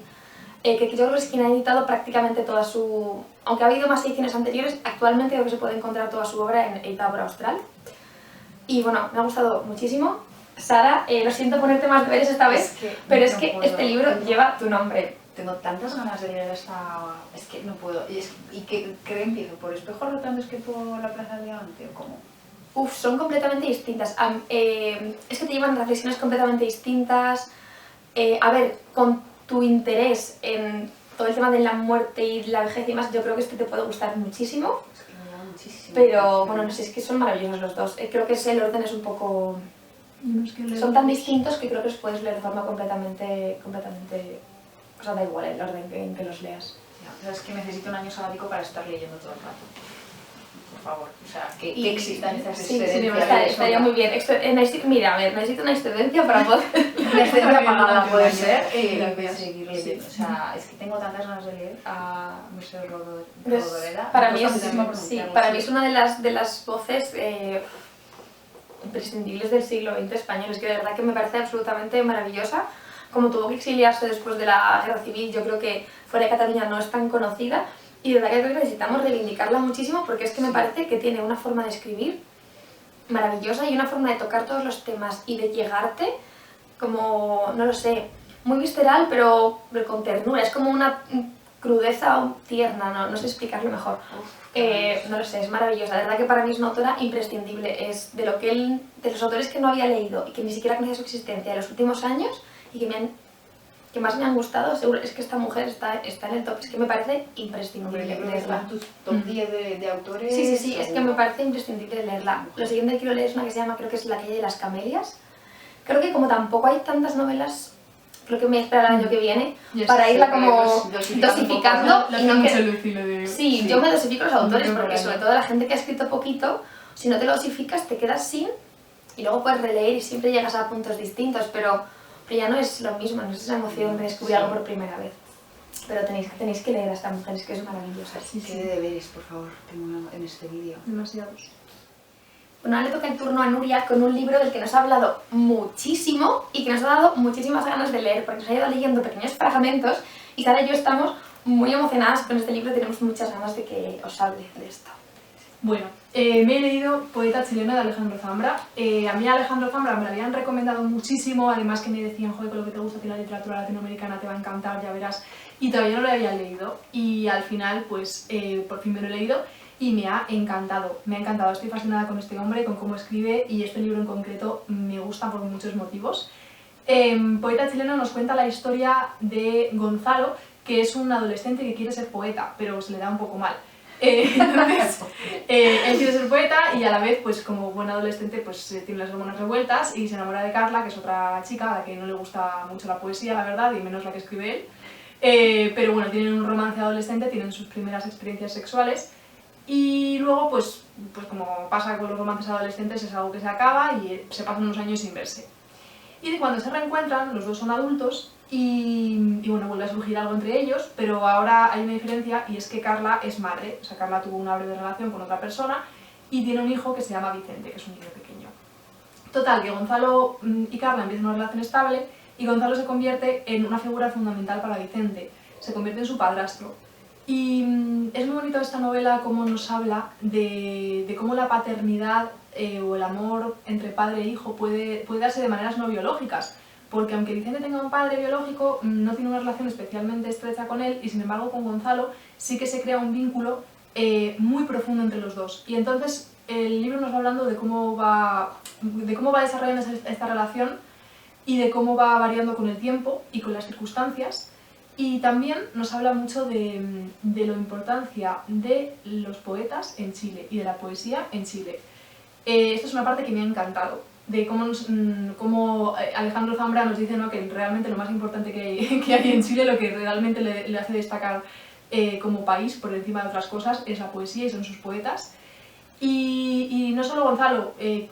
que yo creo que es quien ha editado prácticamente toda su... Aunque ha habido más ediciones anteriores, actualmente creo que se puede encontrar toda su obra editada por Austral. Y bueno, me ha gustado muchísimo. Sara, lo siento ponerte más deberes esta vez, pero es que este libro lleva tu nombre. Tengo tantas ganas de leer esta... Es que no puedo. ¿Y qué empiezo? ¿Por Espejo Rotando es que por la Plaza del Levante o cómo? Uf, son completamente distintas. Es que te llevan reflexiones completamente distintas. A ver, con tu interés en todo el tema de la muerte y la vejez y demás, yo creo que este te puede gustar muchísimo. Es que me llama muchísimo. Pero bueno, no sé, es que son maravillosos los dos. Creo que el orden es un poco... Son tan distintos que creo que los puedes leer de forma completamente... O sea, da igual el orden en que los leas. Ya, es que necesito un año sabático para estar leyendo todo el rato. Por favor, o sea, que existan estas excedencias. Estaría muy bien. Mira, a ver, necesito una excedencia para poder... Una excedencia pagada puede ser y Gracias. seguir leyendo. O sea, es que tengo tantas ganas de leer a Mercedes Rodoreda. Para mí es una de las voces imprescindibles del siglo XX español. Es que de verdad que me parece absolutamente maravillosa. Como tuvo que exiliarse después de la Guerra Civil, yo creo que fuera de Cataluña no es tan conocida. Y de verdad que creo que necesitamos reivindicarla muchísimo porque es que me parece que tiene una forma de escribir maravillosa y una forma de tocar todos los temas y de llegarte como, no lo sé, muy visceral pero con ternura. Es como una crudeza tierna, no sé explicarlo mejor. No lo sé, es maravillosa. De verdad que para mí es una autora imprescindible. Es de los autores que no había leído y que ni siquiera conocía su existencia en los últimos años y que más me han gustado, seguro, es que esta mujer está en el top, es que me parece imprescindible leerla. ¿Tus top 10 de autores? Sí, es que me parece imprescindible leerla. Lo siguiente que quiero leer es una que se llama, creo que es La calle de las camelias. Creo que como tampoco hay tantas novelas, creo que me espera el año que viene, para irla como dosificando. Sí, yo me dosifico los autores, porque sobre todo la gente que ha escrito poquito, si no te lo dosificas te quedas sin, y luego puedes releer y siempre llegas a puntos distintos, pero ya no es lo mismo, no es esa emoción de descubrir algo por primera vez. Pero tenéis que leer a esta mujer, es que es maravillosa. ¿Qué deberes, por favor, tengo en este vídeo? Demasiados. Bueno, ahora le toca el turno a Nuria con un libro del que nos ha hablado muchísimo y que nos ha dado muchísimas ganas de leer, porque nos ha ido leyendo pequeños fragmentos y Sara y yo estamos muy emocionadas con este libro y tenemos muchas ganas de que os hable de esto. Bueno, me he leído Poeta chileno de Alejandro Zambra. A mí Alejandro Zambra me lo habían recomendado muchísimo, además que me decían, joder, con lo que te gusta a ti la literatura latinoamericana te va a encantar, ya verás. Y todavía no lo había leído y al final, pues, por fin me lo he leído y me ha encantado. Me ha encantado, estoy fascinada con este hombre, con cómo escribe y este libro en concreto me gusta por muchos motivos. Poeta chileno nos cuenta la historia de Gonzalo, que es un adolescente que quiere ser poeta, pero se le da un poco mal. Entonces, él quiere ser poeta y a la vez, pues como buen adolescente, pues tiene las hormonas revueltas y se enamora de Carla, que es otra chica a la que no le gusta mucho la poesía, la verdad, y menos la que escribe él. Pero bueno, tienen un romance adolescente, tienen sus primeras experiencias sexuales y luego, pues como pasa con los romances adolescentes, es algo que se acaba y se pasan unos años sin verse. Y cuando se reencuentran, los dos son adultos y bueno, vuelve a surgir algo entre ellos, pero ahora hay una diferencia y es que Carla es madre, o sea, Carla tuvo una breve relación con otra persona y tiene un hijo que se llama Vicente, que es un niño pequeño. Total, que Gonzalo y Carla empiezan una relación estable y Gonzalo se convierte en una figura fundamental para Vicente, se convierte en su padrastro. Y es muy bonito esta novela cómo nos habla de cómo la paternidad o el amor entre padre e hijo puede darse de maneras no biológicas, porque aunque Vicente tenga un padre biológico, no tiene una relación especialmente estrecha con él y sin embargo con Gonzalo sí que se crea un vínculo muy profundo entre los dos. Y entonces el libro nos va hablando de cómo va desarrollando esta relación y de cómo va variando con el tiempo y con las circunstancias. Y también nos habla mucho de la importancia de los poetas en Chile y de la poesía en Chile. Esto es una parte que me ha encantado, de cómo Alejandro Zambra nos dice, ¿no?, que realmente lo más importante que hay en Chile, lo que realmente le hace destacar como país por encima de otras cosas, es la poesía y son sus poetas. Y no solo Gonzalo, él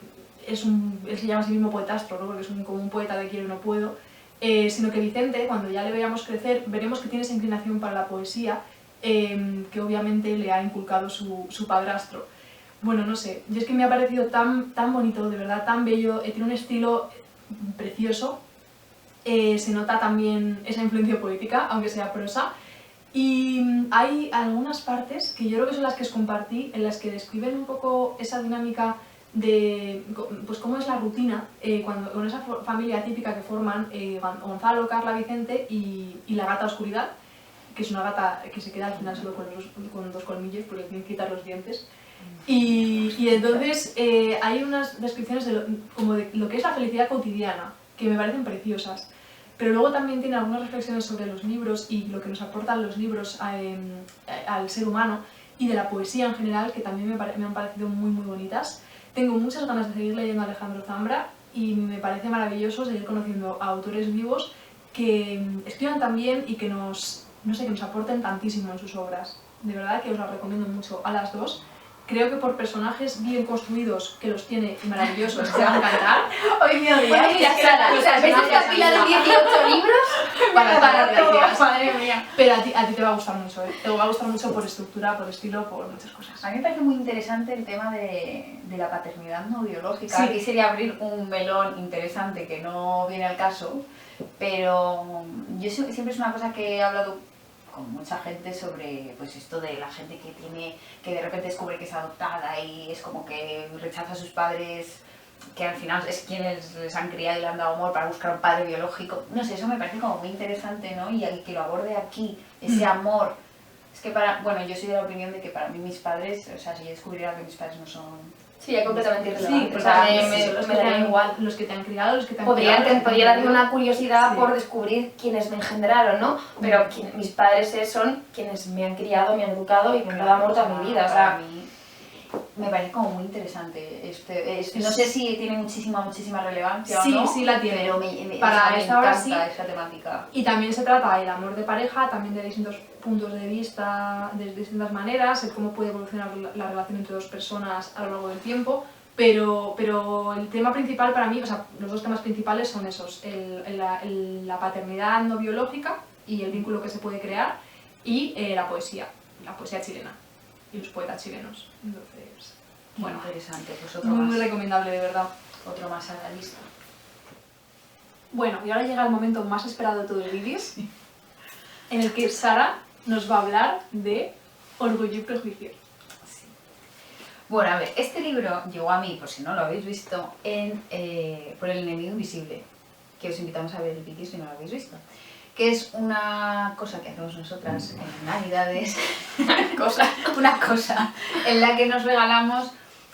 se llama a sí mismo poetastro, ¿no?, porque es como un poeta de quiero y no puedo, sino que Vicente, cuando ya le veamos crecer, veremos que tiene esa inclinación para la poesía, que obviamente le ha inculcado su padrastro. Bueno, no sé, yo es que me ha parecido tan bonito, de verdad, tan bello, tiene un estilo precioso se nota también esa influencia política, aunque sea prosa. Y hay algunas partes que yo creo que son las que os compartí, en las que describen un poco esa dinámica de pues cómo es la rutina con esa familia típica que forman Gonzalo, Carla, Vicente y la gata Oscuridad, que es una gata que se queda al final solo con 2 colmillos porque le tienen que quitar los dientes. Y entonces hay unas descripciones como de lo que es la felicidad cotidiana, que me parecen preciosas. Pero luego también tiene algunas reflexiones sobre los libros y lo que nos aportan los libros al ser humano y de la poesía en general, que también me han parecido muy muy bonitas. Tengo muchas ganas de seguir leyendo a Alejandro Zambra y me parece maravilloso seguir conociendo a autores vivos que escriban tan bien y que nos aporten tantísimo en sus obras. De verdad que os las recomiendo mucho a las dos. Creo que por personajes bien construidos, que los tiene maravillosos, te van a encantar. Hoy me Bueno, ya está. O sea, ¿ves esta pila de 18 libros? Para todos. Madre mía. Pero a ti te va a gustar mucho, ¿eh? Te va a gustar mucho por estructura, por estilo, por muchas cosas. A mí me parece muy interesante el tema de la paternidad no biológica. Sí. Aquí sería abrir un melón interesante que no viene al caso, pero yo siempre es una cosa que he hablado con mucha gente sobre pues esto de la gente que de repente descubre que es adoptada y es como que rechaza a sus padres, que al final es quienes les han criado y le han dado amor para buscar un padre biológico. No sé, eso me parece como muy interesante, ¿no? Y que lo aborde aquí, ese amor. Es que bueno, yo soy de la opinión de que para mí mis padres, o sea, si yo descubriera que mis padres no son... Sí, ya completamente Sí, irrelevante. o O sea, sea, me da dan igual. los que te han criado, los que te han Podría criado. darme una curiosidad Sí. por descubrir quiénes me engendraron, ¿no? Pero mis padres son quienes me han criado, me han educado y me han dado amor toda mi vida. O Para sea, mí me parece como muy interesante. No sé si tiene muchísima relevancia Sí, o no, sí la tiene. pero Para o sea, me esta hora encanta sí. esa temática. Y también se trata el amor de pareja, también de distintos puntos de vista, de distintas maneras, el cómo puede evolucionar la relación entre dos personas a lo largo del tiempo. Pero el tema principal para mí, o sea, los dos temas principales son esos, la paternidad no biológica y el vínculo que se puede crear y la poesía chilena y los poetas chilenos. Entonces, Muy bueno, interesante, pues otro muy, más. muy recomendable, de verdad. Otro más a la lista. Bueno, y ahora llega el momento más esperado de todo el vídeo, en el que Sara nos va a hablar de Orgullo y Prejuicio. Sí. Bueno, a ver, este libro llegó a mí, por si no lo habéis visto, por El enemigo invisible, que os invitamos a ver el vídeo si no lo habéis visto. Que es una cosa que hacemos nosotras en Navidades, una cosa en la que nos regalamos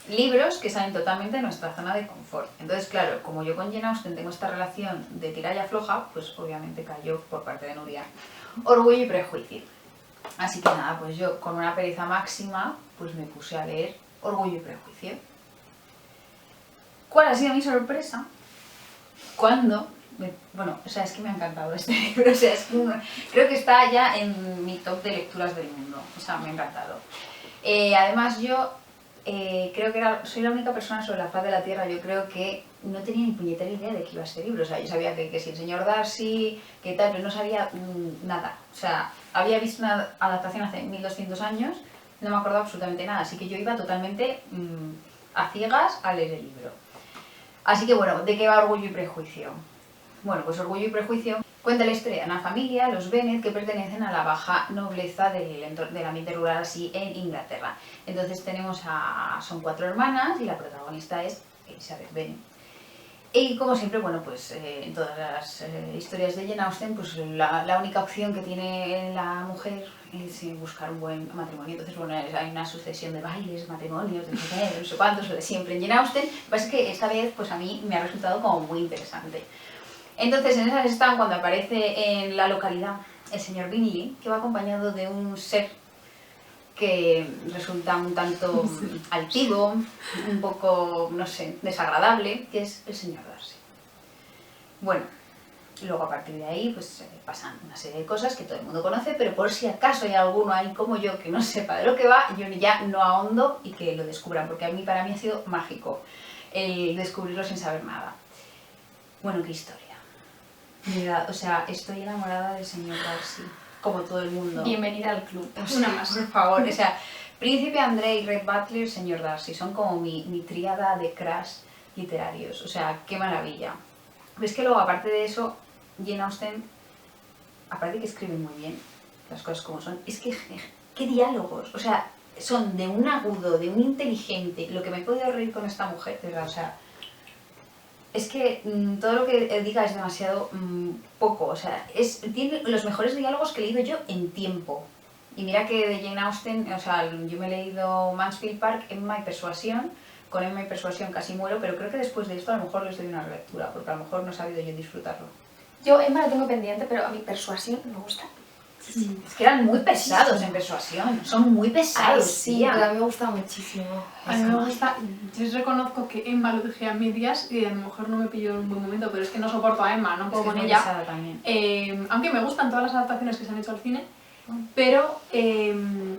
libros que salen totalmente de nuestra zona de confort. Entonces, claro, como yo con Jane Austen tengo esta relación de tira y afloja, pues obviamente cayó por parte de Nuria Orgullo y Prejuicio. Así que nada, pues yo con una pereza máxima, pues me puse a leer Orgullo y Prejuicio. ¿Cuál ha sido mi sorpresa? Cuando... Bueno, o sea, es que me ha encantado este libro, o sea, creo que está ya en mi top de lecturas del mundo, o sea, me ha encantado. Además yo creo que soy la única persona sobre la faz de la Tierra, yo creo que no tenía ni puñetera idea de que iba este libro, o sea, yo sabía que si el señor Darcy, que tal, pero no sabía nada, o sea, había visto una adaptación hace 1200 años, no me acordaba absolutamente nada, así que yo iba totalmente a ciegas a leer el libro. Así que bueno, ¿de qué va Orgullo y Prejuicio? Bueno, pues Orgullo y Prejuicio cuenta la historia de una familia, los Bennet, que pertenecen a la baja nobleza del ambiente rural así en Inglaterra. Entonces son 4 hermanas y la protagonista es Elizabeth Bennet. Y como siempre, bueno, pues en todas las historias de Jane Austen, pues la única opción que tiene la mujer es buscar un buen matrimonio. Entonces, bueno, hay una sucesión de bailes, matrimonios, de no sé cuántos, de siempre en Jane Austen. Lo que pasa es que esta vez, pues a mí me ha resultado como muy interesante. Entonces, en esas están cuando aparece en la localidad el señor Bingley, que va acompañado de un ser que resulta un tanto altivo, un poco, no sé, desagradable, que es el señor Darcy. Bueno, luego a partir de ahí pues pasan una serie de cosas que todo el mundo conoce, pero por si acaso hay alguno ahí como yo que no sepa de lo que va, yo ya no ahondo y que lo descubran, porque para mí ha sido mágico el descubrirlo sin saber nada. Bueno, qué historia. Mira, o sea, estoy enamorada del señor Darcy, como todo el mundo. bienvenida al club. O sea, por favor, o sea, Príncipe André y Red Butler, señor Darcy, son como mi tríada de crush literarios, o sea, qué maravilla. Ves que luego, aparte de eso, Jane Austen, aparte que escribe muy bien, las cosas como son, es que qué diálogos, o sea, son de un agudo, de un inteligente, lo que me he podido reír con esta mujer, de verdad, o sea, es que todo lo que diga es demasiado poco, o sea, tiene los mejores diálogos que he leído yo en tiempo. Y mira que de Jane Austen, o sea, yo me he leído Mansfield Park, Emma y Persuasión, con Emma y Persuasión casi muero, pero creo que después de esto a lo mejor les doy una relectura, porque a lo mejor no he sabido yo disfrutarlo. Yo Emma la tengo pendiente, pero a mi Persuasión me gusta. Es que eran muy pesados en Persuasión, son muy pesados, sí, tía. pero a mí me gusta muchísimo. A mí me gusta, yo reconozco que Emma lo dejé a medias y a lo mejor no me pilló en un buen momento, pero es que no soporto a Emma, no puedo Es que con es muy ella. pesada también. Aunque me gustan todas las adaptaciones que se han hecho al cine, pero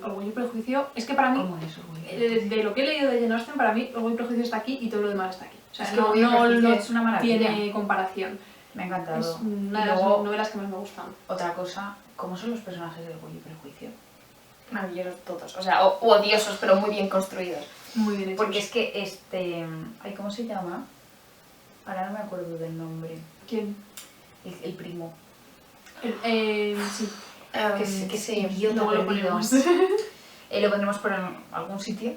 Orgullo y Prejuicio, es que para mí, ¿Cómo es Orgullo? de lo que he leído de Jane Austen, para mí Orgullo y Prejuicio está aquí y todo lo demás está aquí. O sea, Es que no, Orgullo y no, Prejuicio no es una maravilla. tiene comparación. Me ha encantado. Es una Y de las luego, novelas que más me gustan. otra cosa, ¿cómo son los personajes de Orgullo y Prejuicio? Maravillosos todos, o sea, odiosos, pero muy bien construidos. Muy bien hechos. Porque es que ay, ¿cómo se llama? Ahora no me acuerdo del nombre. ¿Quién? El primo. Sí. Que sí. idiota Luego lo perdido. ponemos. Lo pondremos por algún sitio.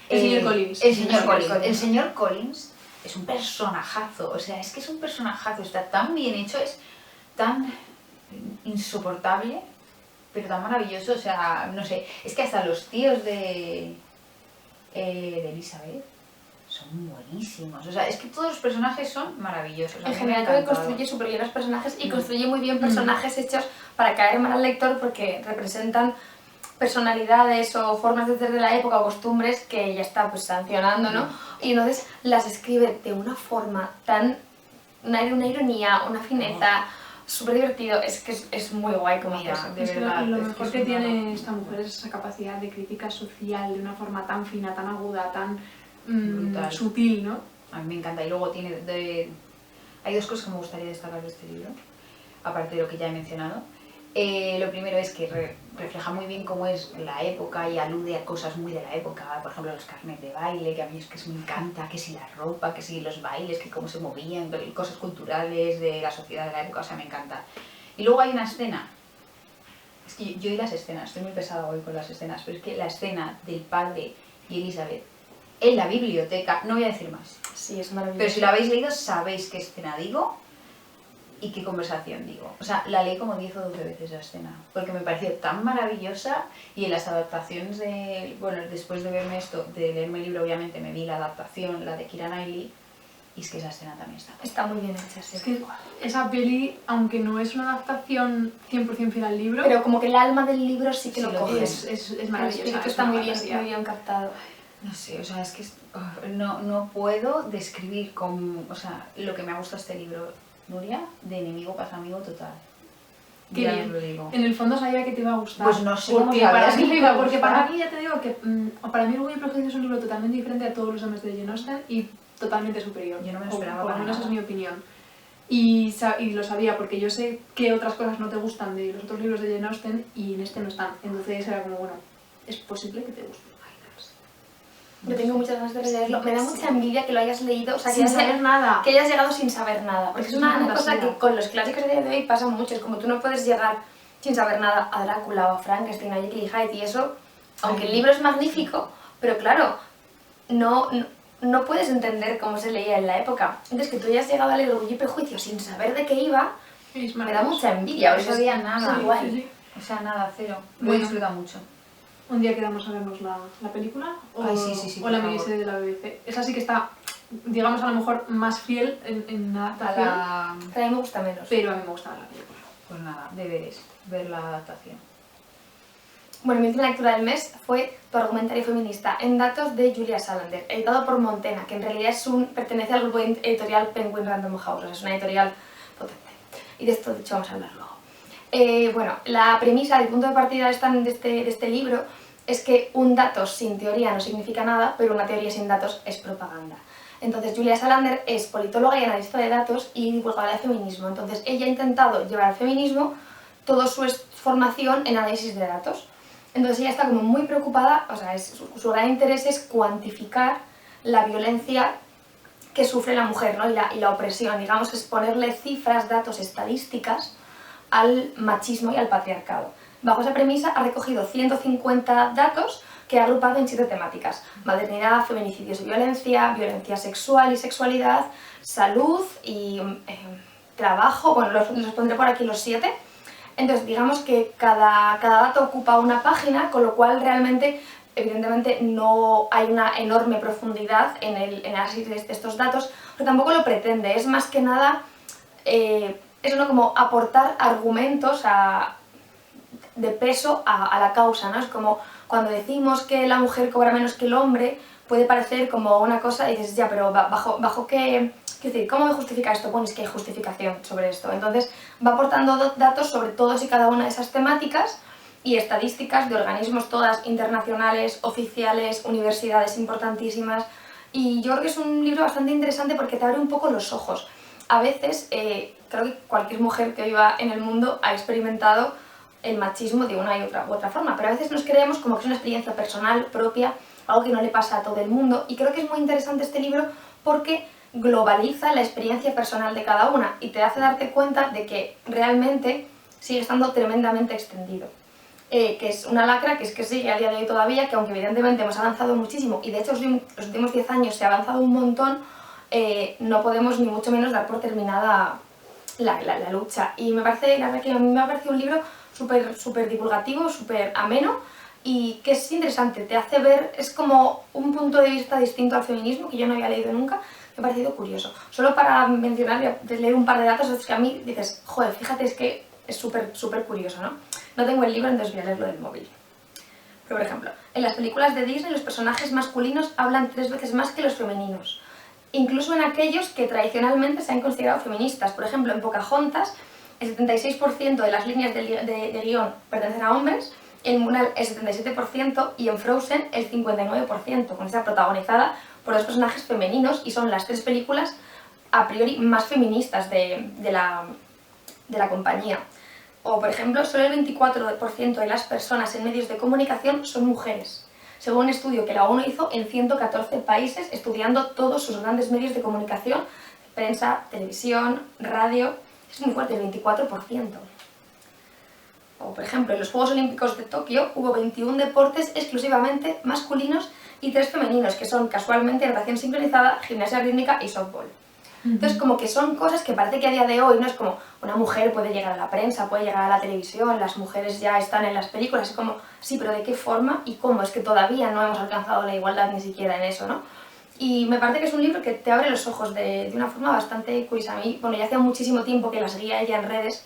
El señor Collins. El señor El Collins. Collins. El señor Collins es un personajazo. O sea, es que es un personajazo. Está tan bien hecho, es tan insoportable, pero tan maravilloso. O sea, no sé. Es que hasta los tíos de Elizabeth son buenísimos. O sea, es que todos los personajes son maravillosos. A En mí me ha general creo que encantado. construye súper bien los personajes y construye muy bien personajes hechos para caer mal al lector porque representan personalidades o formas de ser de la época o costumbres que ya está pues sancionando, ¿no? Y entonces las escribe de una forma tan... una ironía, una fineza, súper divertido. Es que es muy guay como Mira, hace eso. de Es que verdad, lo es que mejor es que un tiene honor. esta mujer es esa capacidad de crítica social de una forma tan fina, tan aguda, tan Brutal. sutil, ¿no? A mí me encanta. Y luego hay dos cosas que me gustaría destacar de este libro, aparte de lo que ya he mencionado. Lo primero es que refleja muy bien cómo es la época y alude a cosas muy de la época, por ejemplo los carnets de baile, que a mí es que me encanta, que si la ropa, que si los bailes, que cómo se movían, cosas culturales de la sociedad de la época, o sea, me encanta. Y luego hay una escena, es que yo y las escenas, estoy muy pesada hoy con las escenas, pero es que la escena del padre y Elizabeth en la biblioteca, no voy a decir más, Sí, es maravilloso. pero si la habéis leído sabéis qué escena digo y qué conversación digo. O sea, la leí como 10 o 12 veces la escena, porque me pareció tan maravillosa y en las adaptaciones bueno, después de verme esto, de leerme el libro obviamente me vi la adaptación, la de Keira Knightley, y es que esa escena también está. Está muy bien hecha, sí. Es que esa peli, aunque no es una adaptación 100% fiel al libro, Pero como que el alma del libro sí que Sí, lo lo coge. es maravillosa. El espíritu es está una muy fantasía. bien captado. No sé, o sea, es que no puedo describir o sea, lo que me ha gustado este libro, Nuria, de enemigo pasa amigo total. Qué Ya bien. os lo digo. En el fondo sabía que te iba a gustar. Pues no sé cómo porque sabías para que mí, me iba a porque gustar. para mí ya te digo que para mí Orgullo y Prejuicio es un libro totalmente diferente a todos los demás de Jane Austen y totalmente superior. Yo no me lo O esperaba por lo para menos nada. es mi opinión. Y lo sabía porque yo sé que otras cosas no te gustan de los otros libros de Jane Austen y en este no están. Entonces era como, bueno, es posible que te guste. Yo tengo muchas ganas de releerlo. Me da mucha envidia que lo hayas leído, o sea, Sin que hayas, saber nada. que hayas llegado sin saber nada. Porque es Es una una cosa fantasía. que con los clásicos de día de hoy pasa mucho. Es como tú no puedes llegar sin saber nada a Drácula o a Frankenstein, a Jekyll y Hyde y eso, aunque el libro es magnífico, pero claro, no puedes entender cómo se leía en la época. Entonces que tú hayas llegado a leer Orgullo y Prejuicio sin saber de qué iba, Es me da maravilloso. mucha envidia. No porque sabía es nada. muy guay. Sí, sí. O sea, nada, cero. Lo he Bueno. disfrutado mucho. Un día quedamos a vernos la película o, Ay, sí, o por la favor. miniserie de la BBC. Esa sí que está, digamos, a lo mejor más fiel en A adaptación, la... Pero a mí me gusta menos. pero a mí me gustaba la película. Pues nada, deberes, ver la adaptación. Bueno, mi última lectura del mes fue Tu argumentario feminista en datos de Julia Salander, editado por Montena, que en realidad pertenece al grupo editorial Penguin Random House, o sea, es una editorial potente. Y de esto, de hecho, vamos a hablar luego. Bueno, la premisa, el punto de partida de este libro es que un dato sin teoría no significa nada, pero una teoría sin datos es propaganda. Entonces, Julia Salander es politóloga y analista de datos y divulgadora de feminismo. Entonces, ella ha intentado llevar al feminismo toda su formación en análisis de datos. Entonces, ella está como muy preocupada, o sea, su gran interés es cuantificar la violencia que sufre la mujer, ¿no? y la opresión, digamos, es ponerle cifras, datos, estadísticas al machismo y al patriarcado. Bajo esa premisa ha recogido 150 datos que ha agrupado en 7 temáticas: maternidad, feminicidios y violencia, violencia sexual y sexualidad, salud y trabajo. Bueno, los pondré por aquí los 7. Entonces, digamos que cada dato ocupa una página, con lo cual realmente, evidentemente, no hay una enorme profundidad en el análisis de estos datos, pero tampoco lo pretende. Es más que nada, es como aportar argumentos de peso a la causa, ¿no? Es como cuando decimos que la mujer cobra menos que el hombre, puede parecer como una cosa y dices, ya, pero ¿bajo qué? Quiero decir, ¿cómo me justifica esto? Bueno, es que hay justificación sobre esto. Entonces va aportando datos sobre todos y cada una de esas temáticas y estadísticas de organismos todas internacionales, oficiales, universidades importantísimas. Y yo creo que es un libro bastante interesante porque te abre un poco los ojos. A veces, creo que cualquier mujer que viva en el mundo ha experimentado el machismo de una y otra forma, pero a veces nos creemos como que es una experiencia personal, propia, algo que no le pasa a todo el mundo, y creo que es muy interesante este libro porque globaliza la experiencia personal de cada una y te hace darte cuenta de que realmente sigue estando tremendamente extendido. Que es una lacra que sigue a día de hoy todavía, que aunque evidentemente hemos avanzado muchísimo, y de hecho los últimos 10 años se ha avanzado un montón, no podemos ni mucho menos dar por terminada la lucha. Y me parece, la verdad que a mí me ha parecido un libro súper divulgativo, súper ameno, y que es interesante, te hace ver, es como un punto de vista distinto al feminismo que yo no había leído nunca. Me ha parecido curioso. Solo para mencionar, voy a leer un par de datos, es que a mí dices, joder, fíjate, es que es súper curioso, ¿no? No tengo el libro, entonces voy a leerlo del móvil. Pero, por ejemplo, en las películas de Disney los personajes masculinos hablan 3 veces más que los femeninos, incluso en aquellos que tradicionalmente se han considerado feministas. Por ejemplo, en Pocahontas, el 76% de las líneas de guión pertenecen a hombres, en Mulan el 77% y en Frozen el 59%, con esta protagonizada por 2 personajes femeninos, y son las 3 películas a priori más feministas de la compañía. O, por ejemplo, solo el 24% de las personas en medios de comunicación son mujeres, según un estudio que la ONU hizo en 114 países, estudiando todos sus grandes medios de comunicación, prensa, televisión, radio. Es muy fuerte, el 24%. O, por ejemplo, en los Juegos Olímpicos de Tokio hubo 21 deportes exclusivamente masculinos y 3 femeninos, que son casualmente natación sincronizada, gimnasia rítmica y softball. Entonces, como que son cosas que parece que a día de hoy no es como una mujer puede llegar a la prensa, puede llegar a la televisión, las mujeres ya están en las películas, es como, sí, pero ¿de qué forma y cómo? Es que todavía no hemos alcanzado la igualdad ni siquiera en eso, ¿no? Y me parece que es un libro que te abre los ojos de una forma bastante curiosa. A mí, bueno, ya hacía muchísimo tiempo que la seguía ella en redes,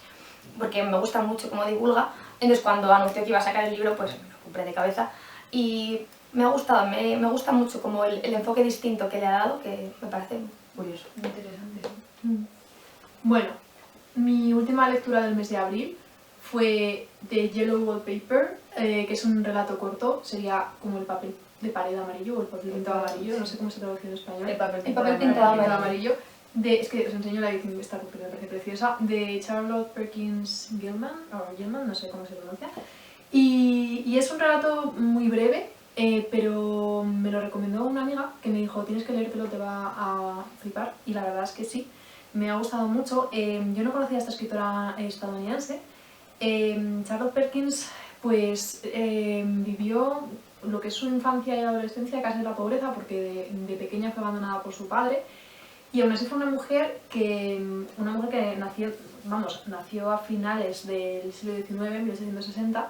porque me gusta mucho cómo divulga, entonces cuando anunció que iba a sacar el libro, pues me lo compré de cabeza, y me ha gustado, me gusta mucho como el enfoque distinto que le ha dado, que me parece curioso. Interesante. Bueno, mi última lectura del mes de abril fue The Yellow Wallpaper, que es un relato corto, sería como el papel de pared amarillo o el papel pintado amarillo, no sé cómo se traduce en español. El papel pintado amarillo. Es que os enseño la edición, esta porque me parece preciosa, de Charlotte Perkins Gilman, no sé cómo se pronuncia. Y es un relato muy breve, pero me lo recomendó una amiga que me dijo, tienes que leértelo, te va a flipar, y la verdad es que sí, me ha gustado mucho. Yo no conocía a esta escritora estadounidense. Charlotte Perkins pues vivió lo que es su infancia y adolescencia casi en la pobreza, porque de pequeña fue abandonada por su padre, y aún así fue una mujer que nació a finales del siglo XIX, 1860,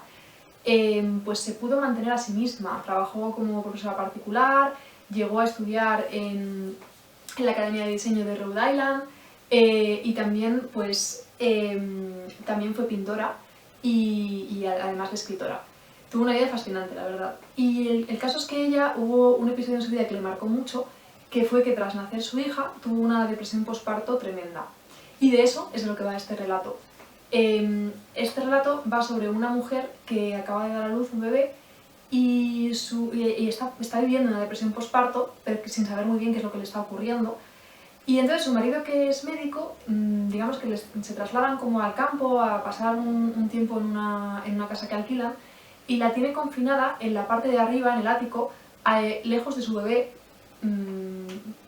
pues se pudo mantener a sí misma. Trabajó como profesora particular, llegó a estudiar en la Academia de Diseño de Rhode Island, y también, también fue pintora y además de escritora. Tuvo una vida fascinante, la verdad. Y el caso es que ella, hubo un episodio en su vida que le marcó mucho, que fue que tras nacer su hija tuvo una depresión posparto tremenda. Y de eso es de lo que va este relato. Este relato va sobre una mujer que acaba de dar a luz un bebé y está viviendo una depresión posparto, pero sin saber muy bien qué es lo que le está ocurriendo. Y entonces su marido, que es médico, digamos que se trasladan como al campo a pasar un tiempo en una casa que alquilan, y la tiene confinada en la parte de arriba, en el ático, lejos de su bebé,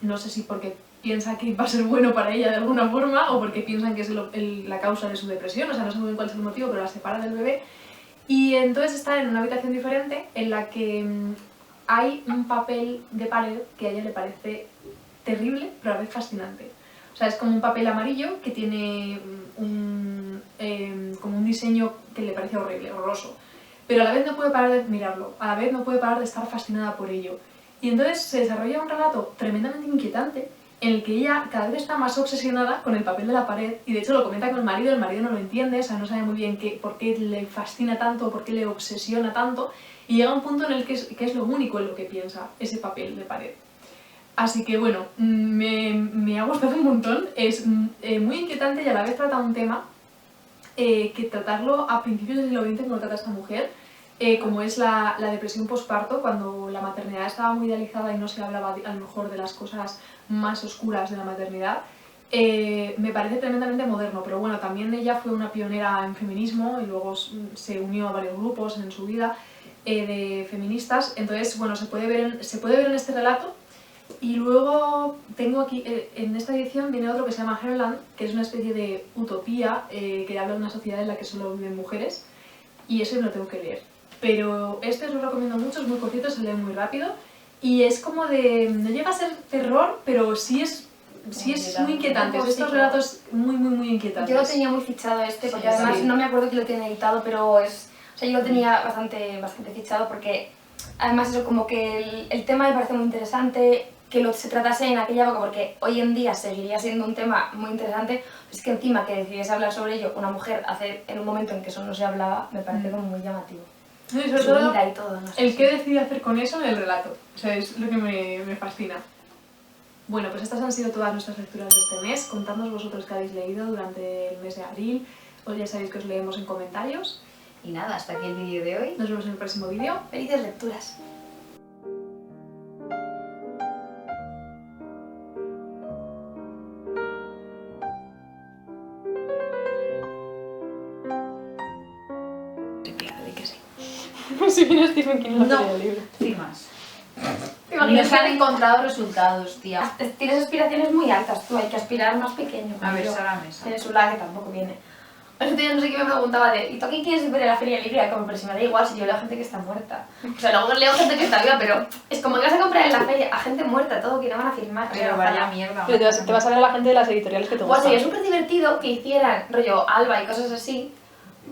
no sé si porque piensa que va a ser bueno para ella de alguna forma o porque piensan que es la causa de su depresión, o sea, no sé muy bien cuál es el motivo, pero la separa del bebé. Y entonces está en una habitación diferente en la que hay un papel de pared que a ella le parece terrible, pero a la vez fascinante. O sea, es como un papel amarillo que tiene como un diseño que le parece horrible, horroroso. Pero a la vez no puede parar de mirarlo, a la vez no puede parar de estar fascinada por ello. Y entonces se desarrolla un relato tremendamente inquietante en el que ella cada vez está más obsesionada con el papel de la pared y de hecho lo comenta con el marido no lo entiende, o sea, no sabe muy bien por qué le fascina tanto, por qué le obsesiona tanto y llega a un punto en el que es lo único en lo que piensa ese papel de pared. Así que bueno, me ha gustado un montón, es muy inquietante y a la vez trata un tema que tratarlo a principios del siglo XX como trata esta mujer, como es la depresión posparto, cuando la maternidad estaba muy idealizada y no se hablaba a lo mejor de las cosas más oscuras de la maternidad, me parece tremendamente moderno, pero bueno, también ella fue una pionera en feminismo y luego se unió a varios grupos en su vida de feministas, entonces bueno, se puede ver en este relato. Y luego tengo aquí, en esta edición viene otro que se llama Herland, que es una especie de utopía que habla de una sociedad en la que solo viven mujeres, y eso lo tengo que leer. Pero este os lo recomiendo mucho, es muy cortito, se lee muy rápido, y es como de... no llega a ser terror, pero sí es muy inquietante, es estos relatos muy inquietantes. Yo lo tenía muy fichado porque Sí, además sí. no me acuerdo que lo tiene editado, pero o sea, yo lo tenía bastante fichado porque además eso como que el tema me parece muy interesante, que se tratase en aquella época, porque hoy en día seguiría siendo un tema muy interesante, es que encima que decidiese hablar sobre ello una mujer en un momento en que eso no se hablaba, me parece como muy llamativo. No, y sobre Su todo, vida y todo, no sé. el que decide hacer con eso en el relato, o sea, es lo que me fascina. Bueno, pues estas han sido todas nuestras lecturas de este mes. Contadnos vosotros qué habéis leído durante el mes de abril, o ya sabéis que os leemos en comentarios. Y nada, hasta aquí el vídeo de hoy. Nos vemos en el próximo vídeo. Felices lecturas. Si viene Stephen King en la No. feria del libro. Firmas. ¿Te Y no imaginas se han que encontrado resultados, tía. tienes aspiraciones muy altas, tú hay que aspirar más pequeño? A ver, yo. Sara Mesa. Tienes un que tampoco viene. El otro día no sé qué me preguntaba ¿y tú a quién quieres ver en la feria del libro? Y como, pero si me da igual, si yo leo a gente que está muerta. O sea, luego leo gente que está viva, pero es como que vas a comprar en la feria a gente muerta, todo que no van a firmar. Pero vaya mierda. Pero te va a salir la gente de las editoriales que te Pues gustan. sería súper divertido que hicieran rollo Alba y cosas así,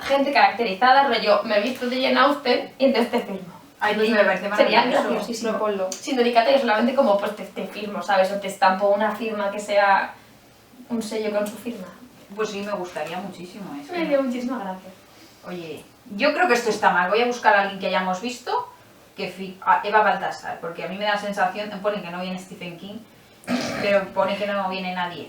gente caracterizada, rollo me he visto de Jane Austen y entonces te firmo. Ay, pues me parece Sería maravilloso. graciosísimo. Ponlo. Sin dedicatoria, solamente como pues te firmo, ¿sabes? O te estampo una firma que sea un sello con su firma. Pues sí, me gustaría muchísimo eso. Me dio muchísimas gracias. Oye, yo creo que esto está mal. Voy a buscar a alguien que hayamos visto, a Eva Baltasar, porque a mí me da la sensación, pone que no viene Stephen King, pero pone que no viene nadie.